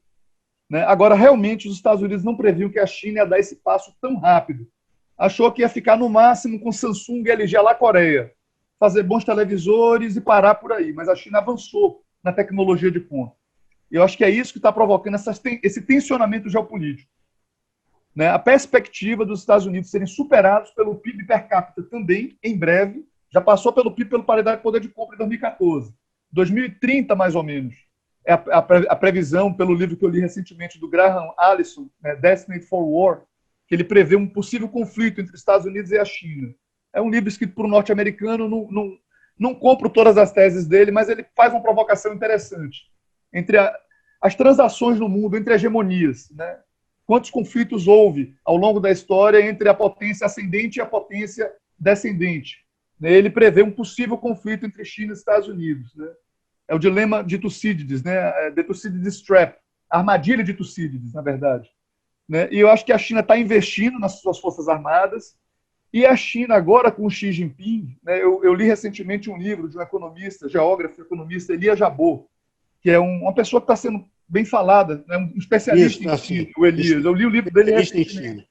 Né? Agora, realmente, os Estados Unidos não previam que a China ia dar esse passo tão rápido. Achou que ia ficar no máximo com Samsung e LG lá Coreia, fazer bons televisores e parar por aí. Mas a China avançou na tecnologia de ponta. E eu acho que é isso que está provocando esse tensionamento geopolítico. Né? A perspectiva dos Estados Unidos serem superados pelo PIB per capita também, em breve, já passou pelo PIB, pelo paridade de poder de compra em 2014. 2030, mais ou menos, é a previsão, pelo livro que eu li recentemente do Graham Allison, né, Destined for War, que ele prevê um possível conflito entre os Estados Unidos e a China. É um livro escrito por um norte-americano, não compro todas as teses dele, mas ele faz uma provocação interessante. Entre as transações no mundo, entre hegemonias, né? Quantos conflitos houve ao longo da história entre a potência ascendente e a potência descendente? Ele prevê um possível conflito entre China e Estados Unidos. Né? É o dilema de Tucídides, né? The Thucydides Trap, a armadilha de Tucídides, na verdade. Né? E eu acho que a China está investindo nas suas forças armadas, e a China agora, com o Xi Jinping, né? Eu li recentemente um livro de um economista, geógrafo economista, Elias Jabbour, que é uma pessoa que está sendo bem falada, né? Um especialista em China, o Elias. Eu li o livro dele recentemente.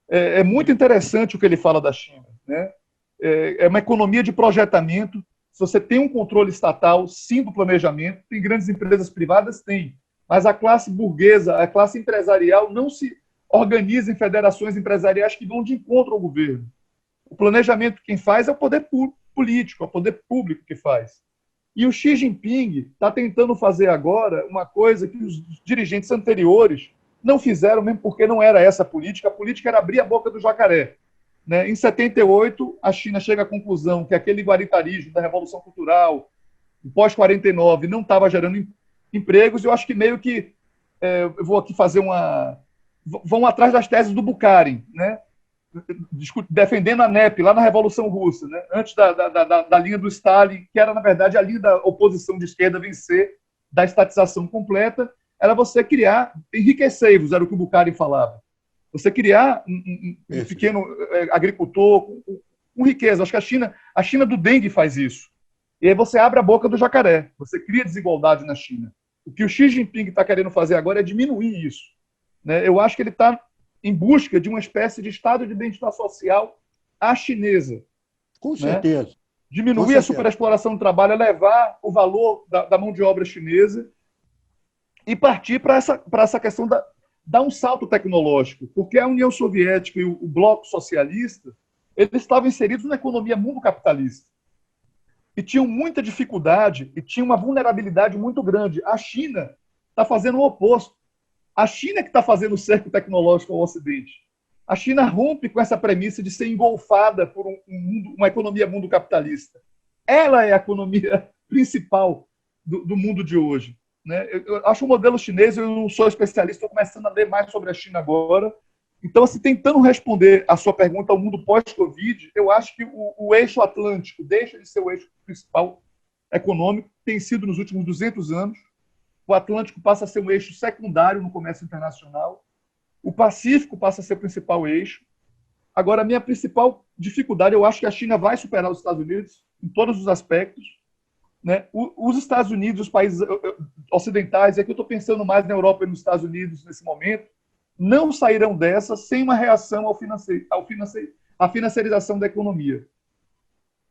É muito interessante o que ele fala da China, né? É uma economia de projetamento. Se você tem um controle estatal, sim, do planejamento, tem grandes empresas privadas, tem. Mas a classe burguesa, a classe empresarial não se organiza em federações empresariais que vão de encontro ao governo. O planejamento quem faz é o poder político, é o poder público que faz. E o Xi Jinping está tentando fazer agora uma coisa que os dirigentes anteriores não fizeram, mesmo porque não era essa a política era abrir a boca do jacaré. Né? Em 78, a China chega à conclusão que aquele igualitarismo da Revolução Cultural, pós-49, não estava gerando empregos, e eu acho que meio que eu vou aqui fazer vão atrás das teses do Bukharin, né? Defendendo a NEP lá na Revolução Russa, né? Antes da linha do Stalin, que era, na verdade, a linha da oposição de esquerda vencer, da estatização completa, era você criar, enriquecei-vos, era o que o Bukharin falava. Você criar um pequeno agricultor com riqueza. Acho que a China do Deng faz isso. E aí você abre a boca do jacaré, você cria desigualdade na China. O que o Xi Jinping está querendo fazer agora é diminuir isso. Né? Eu acho que ele está em busca de uma espécie de estado de bem-estar social à chinesa. Com certeza. Né? Diminuir a superexploração do trabalho, elevar o valor da mão de obra chinesa e partir para essa questão dar um salto tecnológico, porque a União Soviética e o bloco socialista eles estavam inseridos na economia mundo capitalista e tinham muita dificuldade e tinham uma vulnerabilidade muito grande. A China está fazendo o oposto. A China é que está fazendo o cerco tecnológico ao Ocidente. A China rompe com essa premissa de ser engolfada por uma economia mundo capitalista. Ela é a economia principal do mundo de hoje. Né? Eu acho o modelo chinês, eu não sou especialista, estou começando a ler mais sobre a China agora. Então, assim, tentando responder a sua pergunta ao mundo pós-Covid, eu acho que o eixo atlântico deixa de ser o eixo principal econômico, tem sido nos últimos 200 anos. O Atlântico passa a ser um eixo secundário no comércio internacional. O Pacífico passa a ser o principal eixo. Agora, a minha principal dificuldade, eu acho que a China vai superar os Estados Unidos em todos os aspectos. Né? Os Estados Unidos, os países ocidentais, é que eu estou pensando mais na Europa e nos Estados Unidos nesse momento, não sairão dessa sem uma reação à financiarização da economia.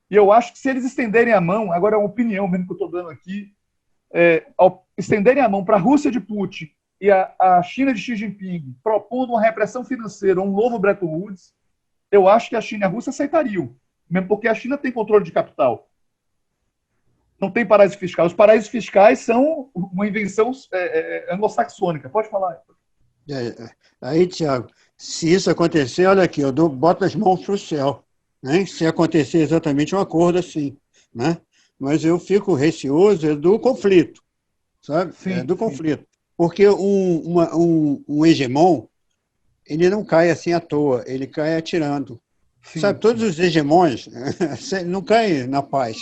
E eu acho que se eles estenderem a mão, agora é uma opinião mesmo que eu estou dando aqui, ao estenderem a mão para a Rússia de Putin e a China de Xi Jinping propondo uma repressão financeira, um novo Bretton Woods, eu acho que a China e a Rússia aceitariam, mesmo porque a China tem controle de capital. Não tem paraíso fiscal. Os paraísos fiscais são uma invenção anglo-saxônica. Pode falar. Aí, Tiago, se isso acontecer, olha aqui, eu boto as mãos para o céu. Né? Se acontecer exatamente um acordo assim. Né? Mas eu fico receoso do conflito, sabe? Sim, do conflito. Porque um hegemon, ele não cai assim à toa, ele cai atirando. Sim, sabe, todos os hegemões não caem na paz,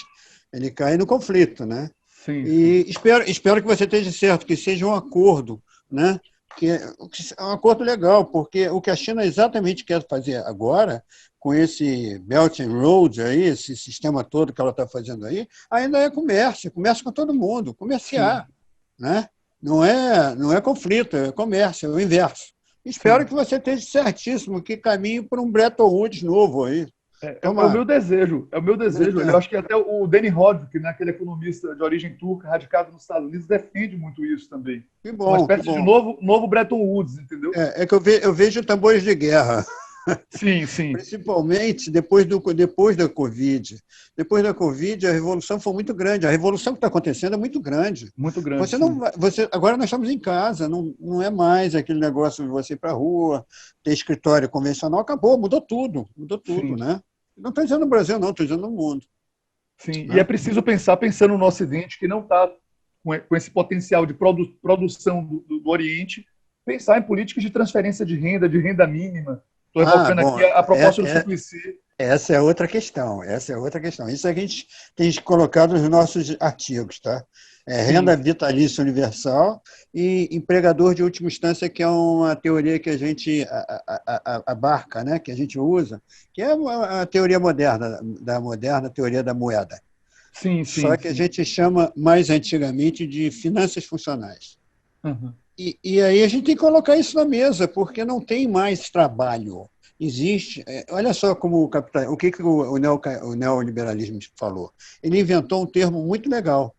ele cai no conflito, né? Sim. E espero que você esteja certo, que seja um acordo, né? Que é um acordo legal, porque o que a China exatamente quer fazer agora, com esse Belt and Road aí, esse sistema todo que ela está fazendo aí, ainda é comércio com todo mundo, comerciar, né? Não é conflito, é comércio, é o inverso. Espero que você esteja certíssimo, que caminhe por um Bretton Woods novo aí. É o meu desejo. Eu acho que até o Danny Rodrik, né, aquele economista de origem turca, radicado nos Estados Unidos, defende muito isso também. Que bom, uma espécie de novo Bretton Woods, entendeu? É que eu vejo tambores de guerra. Sim, sim. Principalmente depois da Covid. Depois da Covid, a revolução foi muito grande. A revolução que está acontecendo é muito grande. Muito grande. Agora nós estamos em casa, não é mais aquele negócio de você ir para a rua, ter escritório convencional. Acabou, mudou tudo, né? Não estou dizendo no Brasil, não, estou dizendo no mundo. Sim, né? E é preciso pensando no Ocidente, que não está com esse potencial de produção do Oriente, pensar em políticas de transferência de renda mínima. Estou evocando aqui a proposta do Suplicy. Essa é outra questão. Isso a gente tem colocado nos nossos artigos, tá? Renda vitalícia universal e empregador de última instância, que é uma teoria que a gente abarca, né? Que a gente usa, que é a teoria moderna, da moderna teoria da moeda. Sim. Só que a gente chama mais antigamente de finanças funcionais. Uhum. E aí a gente tem que colocar isso na mesa, porque não tem mais trabalho. existe. Olha só como o que o neoliberalismo falou. Ele inventou um termo muito legal,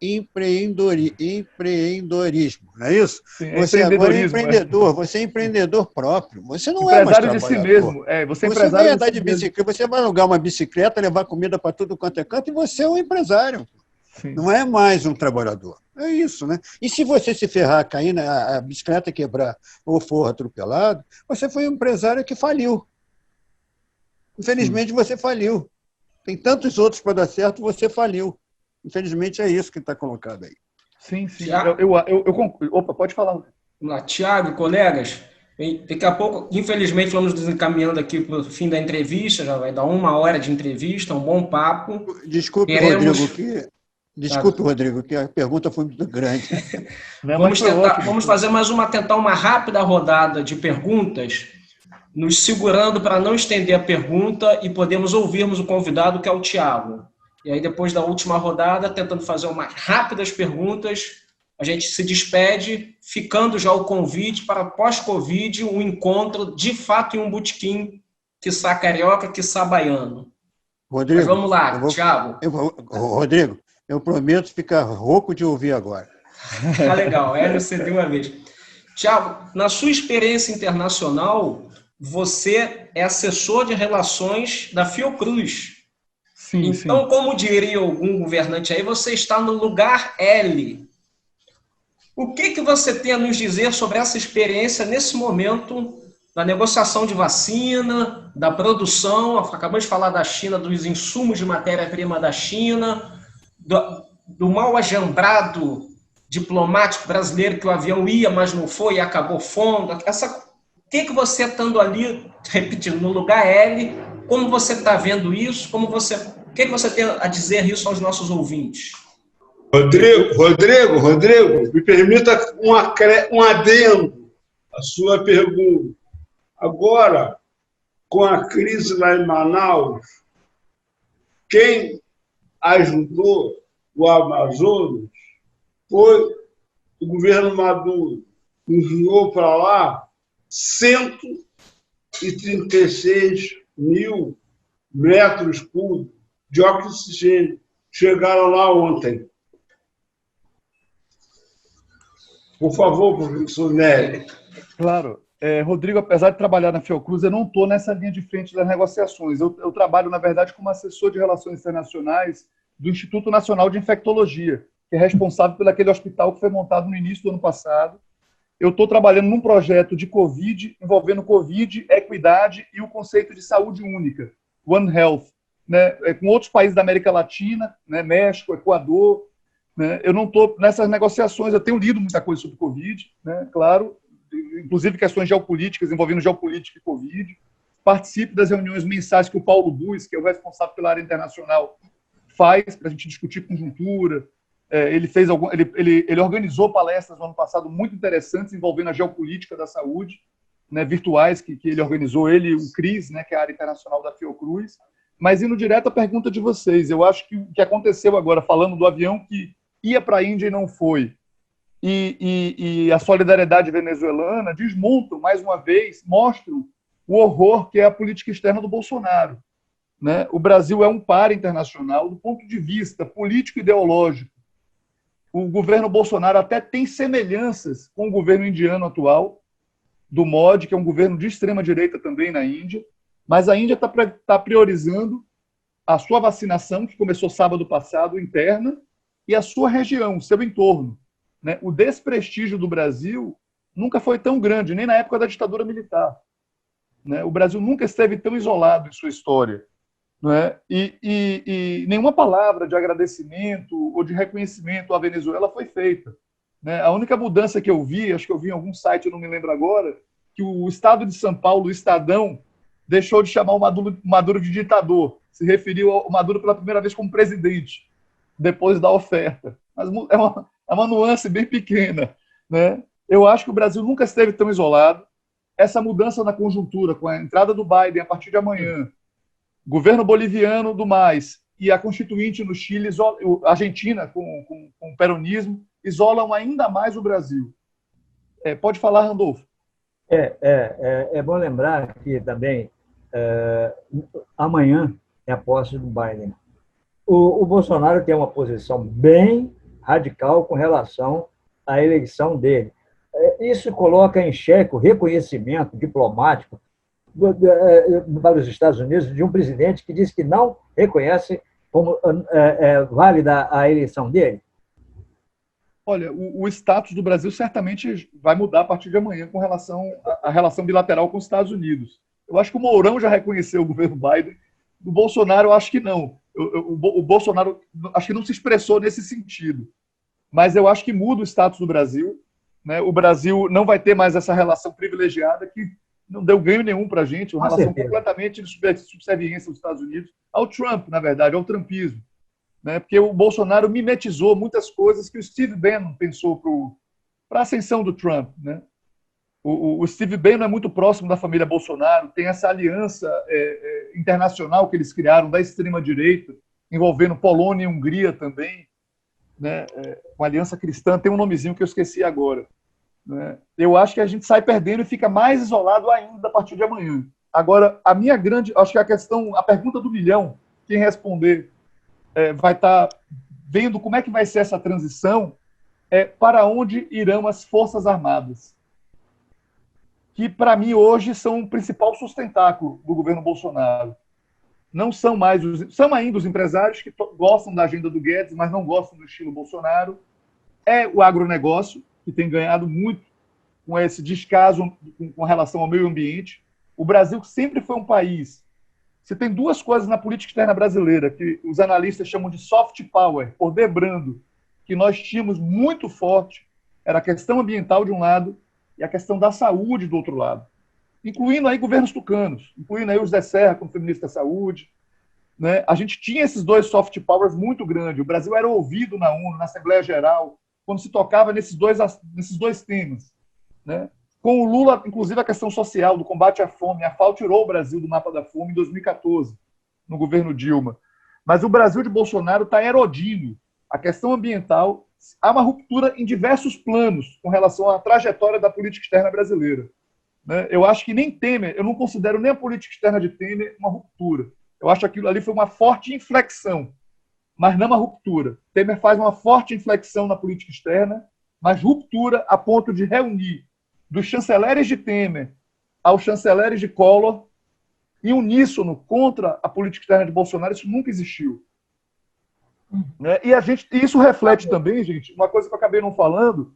empreendedorismo, não é isso? Sim, Você agora é empreendedorismo. empreendedor, você é empreendedor próprio, você não é mais Empresário de si trabalhador. mesmo. Você é Você empresário vai de andar si de mesmo. bicicleta, você vai alugar uma bicicleta, levar comida para tudo quanto é canto, e você é um empresário. Sim. Não é mais um trabalhador. É isso, né? E se você se ferrar, cair, a bicicleta quebrar ou for atropelado, você foi um empresário que faliu. Infelizmente, você faliu. Tem tantos outros para dar certo, você faliu. Infelizmente, é isso que está colocado aí. Sim, sim. Tiago? Eu concordo. Opa, pode falar. Vamos lá, Tiago, colegas, daqui a pouco, infelizmente, vamos nos encaminhando aqui para o fim da entrevista, já vai dar 1 hora de entrevista, um bom papo. Desculpe, Rodrigo, que a pergunta foi muito grande. Vamos tentar uma rápida rodada de perguntas, nos segurando para não estender a pergunta e podemos ouvirmos o convidado, que é o Tiago. E aí, depois da última rodada, tentando fazer umas rápidas perguntas, a gente se despede, ficando já o convite para pós-Covid, um encontro, de fato, em um botequim, quiçá carioca, quiçá baiano. Rodrigo, Mas vamos lá, Tiago. Rodrigo, eu prometo ficar rouco de ouvir agora. Tá legal, Hélio cedeu uma vez. Tiago, na sua experiência internacional, você é assessor de relações da Fiocruz. Sim, então, sim. como diria algum governante aí, você está no lugar L. O que você tem a nos dizer sobre essa experiência nesse momento da negociação de vacina, da produção? Acabamos de falar da China, dos insumos de matéria-prima da China, do mal ajambrado diplomático brasileiro, que o avião ia, mas não foi e acabou fundo. O que você estando ali, repetindo, no lugar L, como você está vendo isso? O que você tem a dizer isso aos nossos ouvintes? Rodrigo, me permita um adendo à sua pergunta. Agora, com a crise lá em Manaus, quem ajudou o Amazonas foi o governo Maduro. Enviou para lá 136 mil metros cúbicos de oxigênio. Chegaram lá ontem. Por favor, professor Nery. Claro. Rodrigo, apesar de trabalhar na Fiocruz, eu não estou nessa linha de frente das negociações. Eu trabalho, na verdade, como assessor de relações internacionais do Instituto Nacional de Infectologia, que é responsável por aquele hospital que foi montado no início do ano passado. Eu estou trabalhando num projeto de Covid, envolvendo Covid, equidade e o conceito de saúde única, One Health, né, com outros países da América Latina, né, México, Equador. Né, eu não estou nessas negociações, eu tenho lido muita coisa sobre Covid, né, claro, inclusive questões geopolíticas, envolvendo geopolítica e Covid. Participe das reuniões mensais que o Paulo Buis, que é o responsável pela área internacional, faz para a gente discutir conjuntura. Ele organizou palestras no ano passado muito interessantes envolvendo a geopolítica da saúde, né, virtuais, que ele organizou, ele e o Cris, né, que é a área internacional da Fiocruz. Mas indo direto à pergunta de vocês, eu acho que o que aconteceu agora, falando do avião que ia para a Índia e não foi, e a solidariedade venezuelana, desmontam, mais uma vez, mostram o horror que é a política externa do Bolsonaro. Né? O Brasil é um par internacional do ponto de vista político-ideológico. O governo Bolsonaro até tem semelhanças com o governo indiano atual, do Modi, que é um governo de extrema-direita também na Índia, mas a Índia está priorizando a sua vacinação, que começou sábado passado, interna, e a sua região, o seu entorno. Né? O desprestígio do Brasil nunca foi tão grande, nem na época da ditadura militar. Né? O Brasil nunca esteve tão isolado em sua história. Né? E nenhuma palavra de agradecimento ou de reconhecimento à Venezuela foi feita. Né? A única mudança que eu vi, acho que eu vi em algum site, eu não me lembro agora, que o Estado de São Paulo, o Estadão, deixou de chamar o Maduro de ditador, se referiu ao Maduro pela primeira vez como presidente, depois da oferta. Mas é uma nuance bem pequena. Né? Eu acho que o Brasil nunca esteve tão isolado. Essa mudança na conjuntura, com a entrada do Biden a partir de amanhã, governo boliviano do MAS e a constituinte no Chile, a Argentina com o peronismo, isolam ainda mais o Brasil. Pode falar, Randolfo. É bom lembrar que também amanhã é a posse do Biden. O Bolsonaro tem uma posição bem radical com relação à eleição dele. Isso coloca em xeque o reconhecimento diplomático para os Estados Unidos de um presidente que diz que não reconhece como válida a eleição dele. Olha, o status do Brasil certamente vai mudar a partir de amanhã com relação à relação bilateral com os Estados Unidos. Eu acho que o Mourão já reconheceu o governo Biden, do Bolsonaro eu acho que não. O Bolsonaro acho que não se expressou nesse sentido. Mas eu acho que muda o status do Brasil, né? O Brasil não vai ter mais essa relação privilegiada que não deu ganho nenhum para a gente, uma relação completamente de subserviência dos Estados Unidos, ao Trump, na verdade, ao trumpismo. Né? Porque o Bolsonaro mimetizou muitas coisas que o Steve Bannon pensou para a ascensão do Trump. Né? O Steve Bannon é muito próximo da família Bolsonaro, tem essa aliança internacional que eles criaram da extrema-direita, envolvendo Polônia e Hungria também, né? Uma aliança cristã, tem um nomezinho que eu esqueci agora. Né? Eu acho que a gente sai perdendo e fica mais isolado ainda a partir de amanhã. Agora, acho que a pergunta do milhão, quem responder vai estar vendo como é que vai ser essa transição, para onde irão as Forças Armadas, que, para mim, hoje são o principal sustentáculo do governo Bolsonaro. Não são mais são ainda os empresários que gostam da agenda do Guedes, mas não gostam do estilo Bolsonaro. É o agronegócio, que tem ganhado muito com esse descaso com relação ao meio ambiente. O Brasil sempre foi um país. Você tem duas coisas na política externa brasileira que os analistas chamam de soft power, poder brando, que nós tínhamos muito forte, era a questão ambiental de um lado e a questão da saúde do outro lado, incluindo aí governos tucanos, incluindo aí o José Serra como ministro da Saúde. Né? A gente tinha esses dois soft powers muito grandes. O Brasil era ouvido na ONU, na Assembleia Geral, quando se tocava nesses dois temas. Né? Com o Lula, inclusive, a questão social, do combate à fome. A FAO tirou o Brasil do mapa da fome em 2014, no governo Dilma. Mas o Brasil de Bolsonaro está erodindo a questão ambiental. Há uma ruptura em diversos planos com relação à trajetória da política externa brasileira. Né? Eu acho que nem Temer, eu não considero nem a política externa de Temer uma ruptura. Eu acho que aquilo ali foi uma forte inflexão, mas não uma ruptura. Temer faz uma forte inflexão na política externa, mas ruptura a ponto de reunir dos chanceleres de Temer aos chanceleres de Collor em uníssono contra a política externa de Bolsonaro. Isso nunca existiu. Né? E isso reflete também, gente, uma coisa que eu acabei não falando,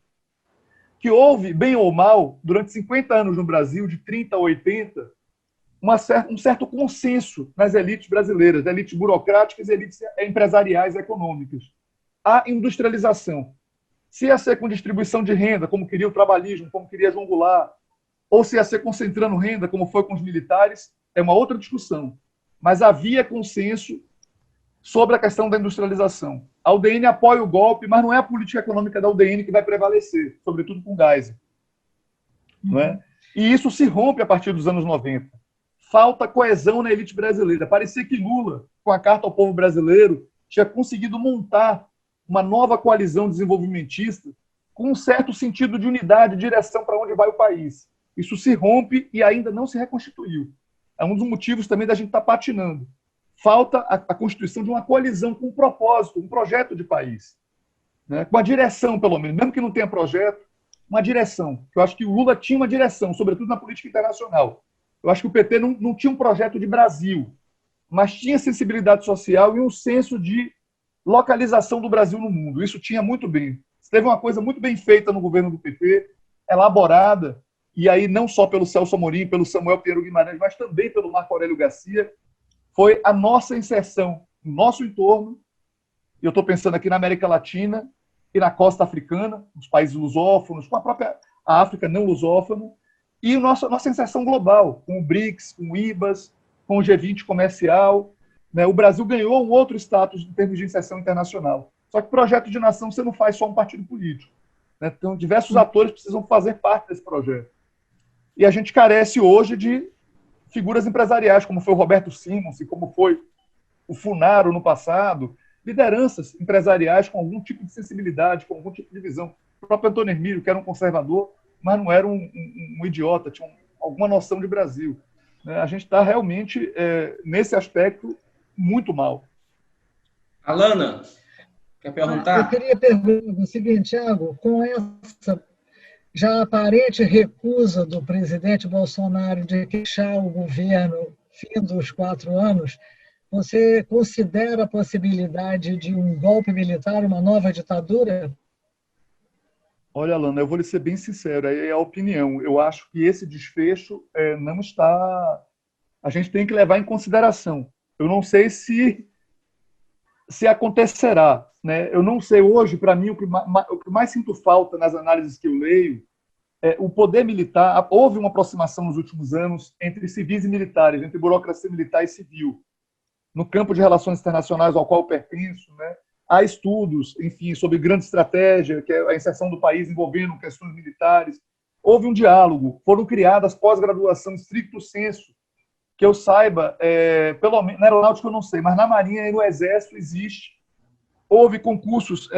que houve, bem ou mal, durante 50 anos no Brasil, de 30 a 80, um certo consenso nas elites brasileiras, elites burocráticas e elites empresariais e econômicas. A industrialização. Se ia ser com distribuição de renda, como queria o trabalhismo, como queria João Goulart, ou se ia ser concentrando renda, como foi com os militares, é uma outra discussão. Mas havia consenso sobre a questão da industrialização. A UDN apoia o golpe, mas não é a política econômica da UDN que vai prevalecer, sobretudo com Geisel. Não é? E isso se rompe a partir dos anos 90. Falta coesão na elite brasileira. Parecia que Lula, com a Carta ao Povo Brasileiro, tinha conseguido montar uma nova coalizão desenvolvimentista com um certo sentido de unidade, direção para onde vai o país. Isso se rompe e ainda não se reconstituiu. É um dos motivos também da gente estar patinando. Falta a constituição de uma coalizão com um propósito, um projeto de país. Né? Com a direção, pelo menos, mesmo que não tenha projeto, uma direção. Eu acho que o Lula tinha uma direção, sobretudo na política internacional. Eu acho que o PT não tinha um projeto de Brasil, mas tinha sensibilidade social e um senso de localização do Brasil no mundo. Isso tinha muito bem. Teve uma coisa muito bem feita no governo do PT, elaborada, e aí não só pelo Celso Amorim, pelo Samuel Pinheiro Guimarães, mas também pelo Marco Aurélio Garcia, foi a nossa inserção no nosso entorno, e eu estou pensando aqui na América Latina e na costa africana, nos países lusófonos, com a própria África não lusófona, e nossa inserção global, com o BRICS, com o IBAS, com o G20 comercial. Né? O Brasil ganhou um outro status em termos de inserção internacional. Só que projeto de nação você não faz só um partido político. Né? Então, diversos atores precisam fazer parte desse projeto. E a gente carece hoje de figuras empresariais, como foi o Roberto Simons, e como foi o Funaro no passado, lideranças empresariais com algum tipo de sensibilidade, com algum tipo de visão. O próprio Antônio Hermílio, que era um conservador, mas não era um idiota, tinha alguma noção de Brasil. Né? A gente está realmente, nesse aspecto, muito mal. Alana, quer Eu perguntar? queria perguntar o seguinte, Thiago, com essa já aparente recusa do presidente Bolsonaro de deixar o governo fim dos 4 anos, você considera a possibilidade de um golpe militar, uma nova ditadura? Olha, Alana, eu vou lhe ser bem sincero, aí é a opinião. Eu acho que esse desfecho não está... A gente tem que levar em consideração. Eu não sei se acontecerá. Né? Eu não sei hoje, para mim, o que mais sinto falta nas análises que eu leio é o poder militar. Houve uma aproximação nos últimos anos entre civis e militares, entre burocracia militar e civil. No campo de relações internacionais ao qual eu pertenço, né? Há estudos, enfim, sobre grande estratégia, que é a inserção do país envolvendo questões militares. Houve um diálogo, foram criadas pós-graduação stricto sensu, que eu saiba, pelo menos na aeronáutica eu não sei, mas na Marinha e no Exército existe. Houve concursos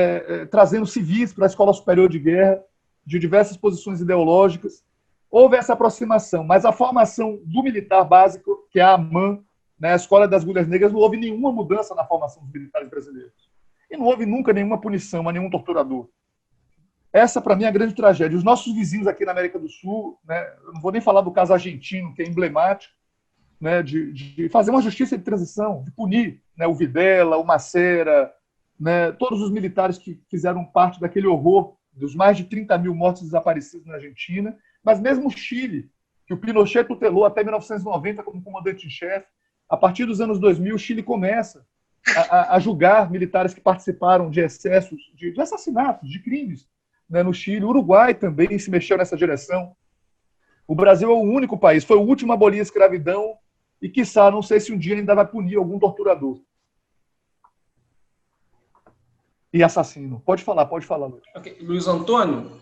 trazendo civis para a Escola Superior de Guerra, de diversas posições ideológicas. Houve essa aproximação, mas a formação do militar básico, que é a AMAN, né, a Escola das Agulhas Negras, não houve nenhuma mudança na formação dos militares brasileiros. E não houve nunca nenhuma punição a nenhum torturador. Essa, para mim, é a grande tragédia. Os nossos vizinhos aqui na América do Sul, né, eu não vou nem falar do caso argentino, que é emblemático, né, de fazer uma justiça de transição, de punir, né, o Videla, o Macera, né, todos os militares que fizeram parte daquele horror dos mais de 30 mil mortos desaparecidos na Argentina, mas mesmo o Chile, que o Pinochet tutelou até 1990 como comandante-em-chefe. A partir dos anos 2000, o Chile começa a julgar militares que participaram de excessos, de assassinatos, de crimes, né, no Chile. O Uruguai também se mexeu nessa direção. O Brasil é o único país, foi o último a abolir a escravidão e, quiçá, não sei se um dia ainda vai punir algum torturador e assassino. Pode falar, Luiz. Okay. Luiz Antônio,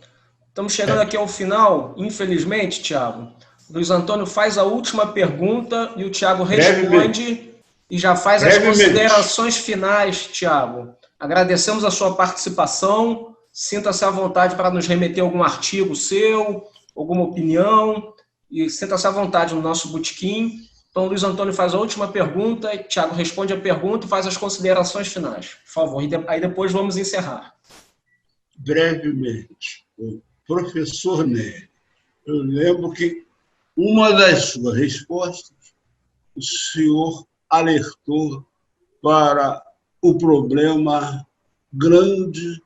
estamos chegando aqui ao final, infelizmente, Thiago. Luiz Antônio faz a última pergunta e o Thiago responde e já faz as considerações finais, Thiago. Agradecemos a sua participação. Sinta-se à vontade para nos remeter algum artigo seu, alguma opinião, e sinta-se à vontade no nosso botequim. Então, Luiz Antônio faz a última pergunta, e Thiago responde a pergunta e faz as considerações finais. Por favor, aí depois vamos encerrar. Brevemente, o professor Nery, eu lembro que uma das suas respostas, o senhor alertou para o problema grande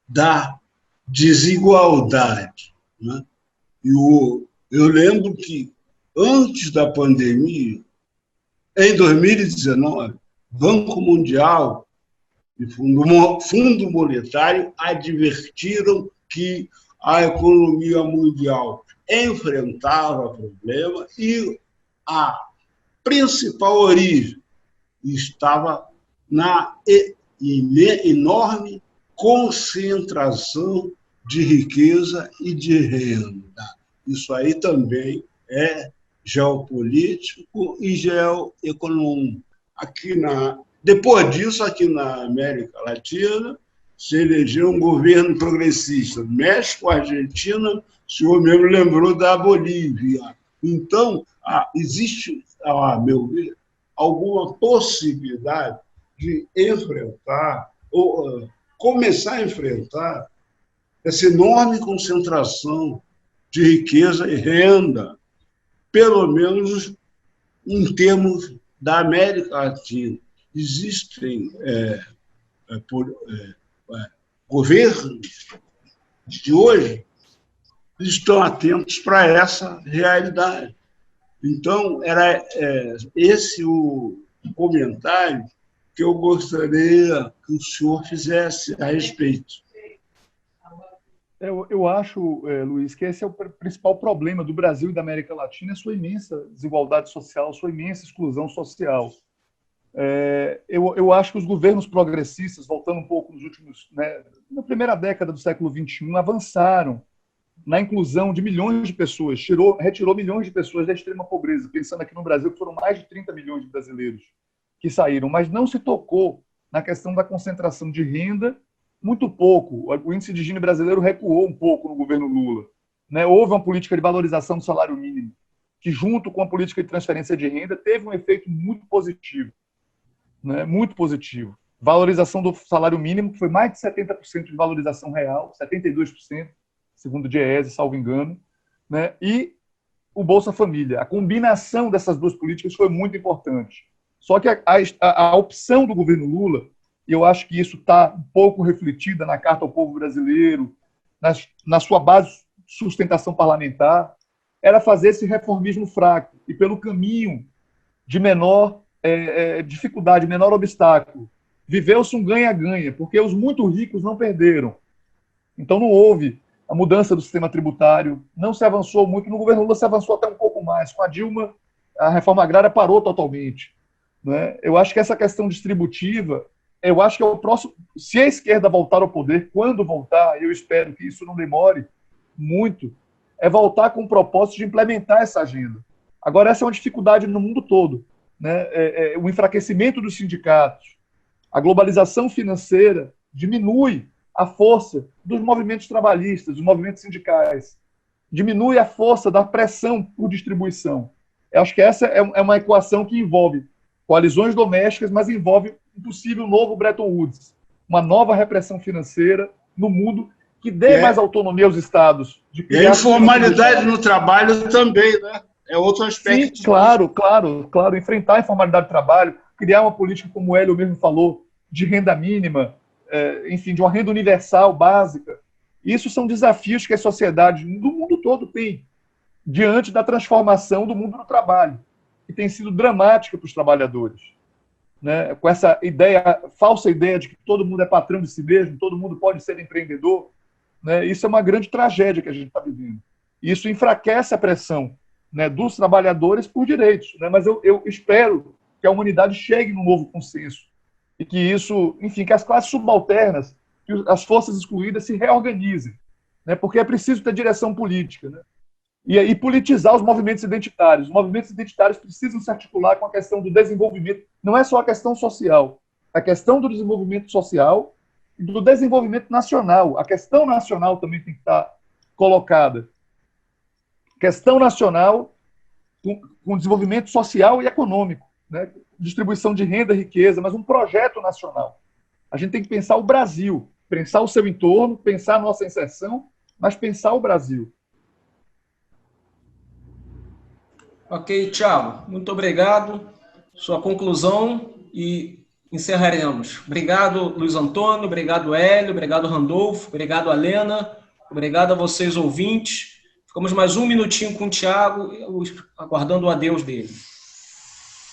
da desigualdade. Né? Eu lembro que, antes da pandemia, em 2019, Banco Mundial e Fundo Monetário advertiram que a economia mundial enfrentava problema e a principal origem estava na enorme concentração de riqueza e de renda. Isso aí também é geopolítico e geoeconômico. Depois disso, aqui na América Latina, se elegeu um governo progressista. México, Argentina, o senhor mesmo lembrou da Bolívia. Então, existe, a meu ver, alguma possibilidade de enfrentar, ou começar a enfrentar, essa enorme concentração de riqueza e renda, pelo menos em termos da América Latina. Existem governos de hoje que estão atentos para essa realidade. Então, era esse o comentário que eu gostaria que o senhor fizesse a respeito. Eu acho, Luiz, que esse é o principal problema do Brasil e da América Latina, a sua imensa desigualdade social, a sua imensa exclusão social. Eu acho que os governos progressistas, voltando um pouco nos últimos, na primeira década do século XXI, avançaram na inclusão de milhões de pessoas, retirou milhões de pessoas da extrema pobreza, pensando aqui no Brasil que foram mais de 30 milhões de brasileiros que saíram, mas não se tocou na questão da concentração de renda, muito pouco. O índice de Gini brasileiro recuou um pouco no governo Lula. né, houve uma política de valorização do salário mínimo, que, junto com a política de transferência de renda, teve um efeito muito positivo. Né, muito positivo. Valorização do salário mínimo, que foi mais de 70% de valorização real, 72%, segundo o DIEESE, salvo engano, né, e o Bolsa Família. A combinação dessas duas políticas foi muito importante. Só que a opção do governo Lula, e eu acho que isso está um pouco refletida na Carta ao Povo Brasileiro, na sua base de sustentação parlamentar, era fazer esse reformismo fraco e pelo caminho de menor dificuldade, menor obstáculo. Viveu-se um ganha-ganha, porque os muito ricos não perderam. Então não houve a mudança do sistema tributário, não se avançou muito. No governo Lula se avançou até um pouco mais. Com a Dilma, a reforma agrária parou totalmente. Né? Eu acho que essa questão distributiva, eu acho que é o próximo. Se a esquerda voltar ao poder, quando voltar, eu espero que isso não demore muito, é voltar com o propósito de implementar essa agenda. Agora, essa é uma dificuldade no mundo todo. Né? O enfraquecimento dos sindicatos, a globalização financeira diminui a força dos movimentos trabalhistas, dos movimentos sindicais, diminui a força da pressão por distribuição. Eu acho que essa é uma equação que envolve coalizões domésticas, mas envolve um possível novo Bretton Woods, uma nova repressão financeira no mundo que dê mais autonomia aos estados. E a informalidade no trabalho também, né? É outro aspecto. Sim, claro. Enfrentar a informalidade do trabalho, criar uma política, como o Hélio mesmo falou, de renda mínima, enfim, de uma renda universal básica. Isso são desafios que a sociedade do mundo todo tem diante da transformação do mundo do trabalho, que tem sido dramática para os trabalhadores. Né? Com essa falsa ideia de que todo mundo é patrão de si mesmo, todo mundo pode ser empreendedor. Né? Isso é uma grande tragédia que a gente está vivendo. Isso enfraquece a pressão, né, dos trabalhadores por direitos. Né? Mas eu espero que a humanidade chegue num novo consenso e que isso, enfim, que as classes subalternas, que as forças excluídas se reorganizem, né? Porque é preciso ter direção política, né? E politizar os movimentos identitários. Os movimentos identitários precisam se articular com a questão do desenvolvimento. Não é só a questão social, a questão do desenvolvimento social e do desenvolvimento nacional. A questão nacional também tem que estar colocada. Questão nacional com desenvolvimento social e econômico, né? Distribuição de renda e riqueza, mas um projeto nacional. A gente tem que pensar o Brasil, pensar o seu entorno, pensar a nossa inserção, mas pensar o Brasil. Ok, Thiago, muito obrigado. Sua conclusão e encerraremos. Obrigado, Luiz Antônio, obrigado, Hélio, obrigado, Randolfo, obrigado, Alena, obrigado a vocês, ouvintes. Ficamos mais um minutinho com o Thiago, aguardando o adeus dele.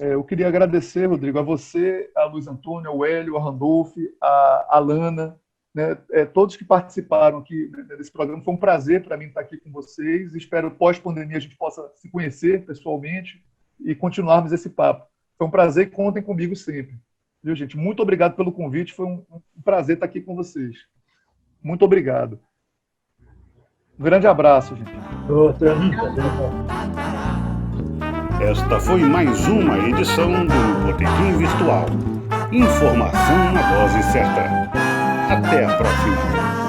Eu queria agradecer, Rodrigo, a você, a Luiz Antônio, ao Hélio, a Randolfo, a Alana, né, todos que participaram aqui desse programa. Foi um prazer para mim estar aqui com vocês. Espero, pós-pandemia, a gente possa se conhecer pessoalmente e continuarmos esse papo. Foi um prazer e contem comigo sempre. Viu, gente? Muito obrigado pelo convite. Foi um prazer estar aqui com vocês. Muito obrigado. Um grande abraço, gente. Esta foi mais uma edição do Botequim Virtual. Informação na dose certa. Até a próxima.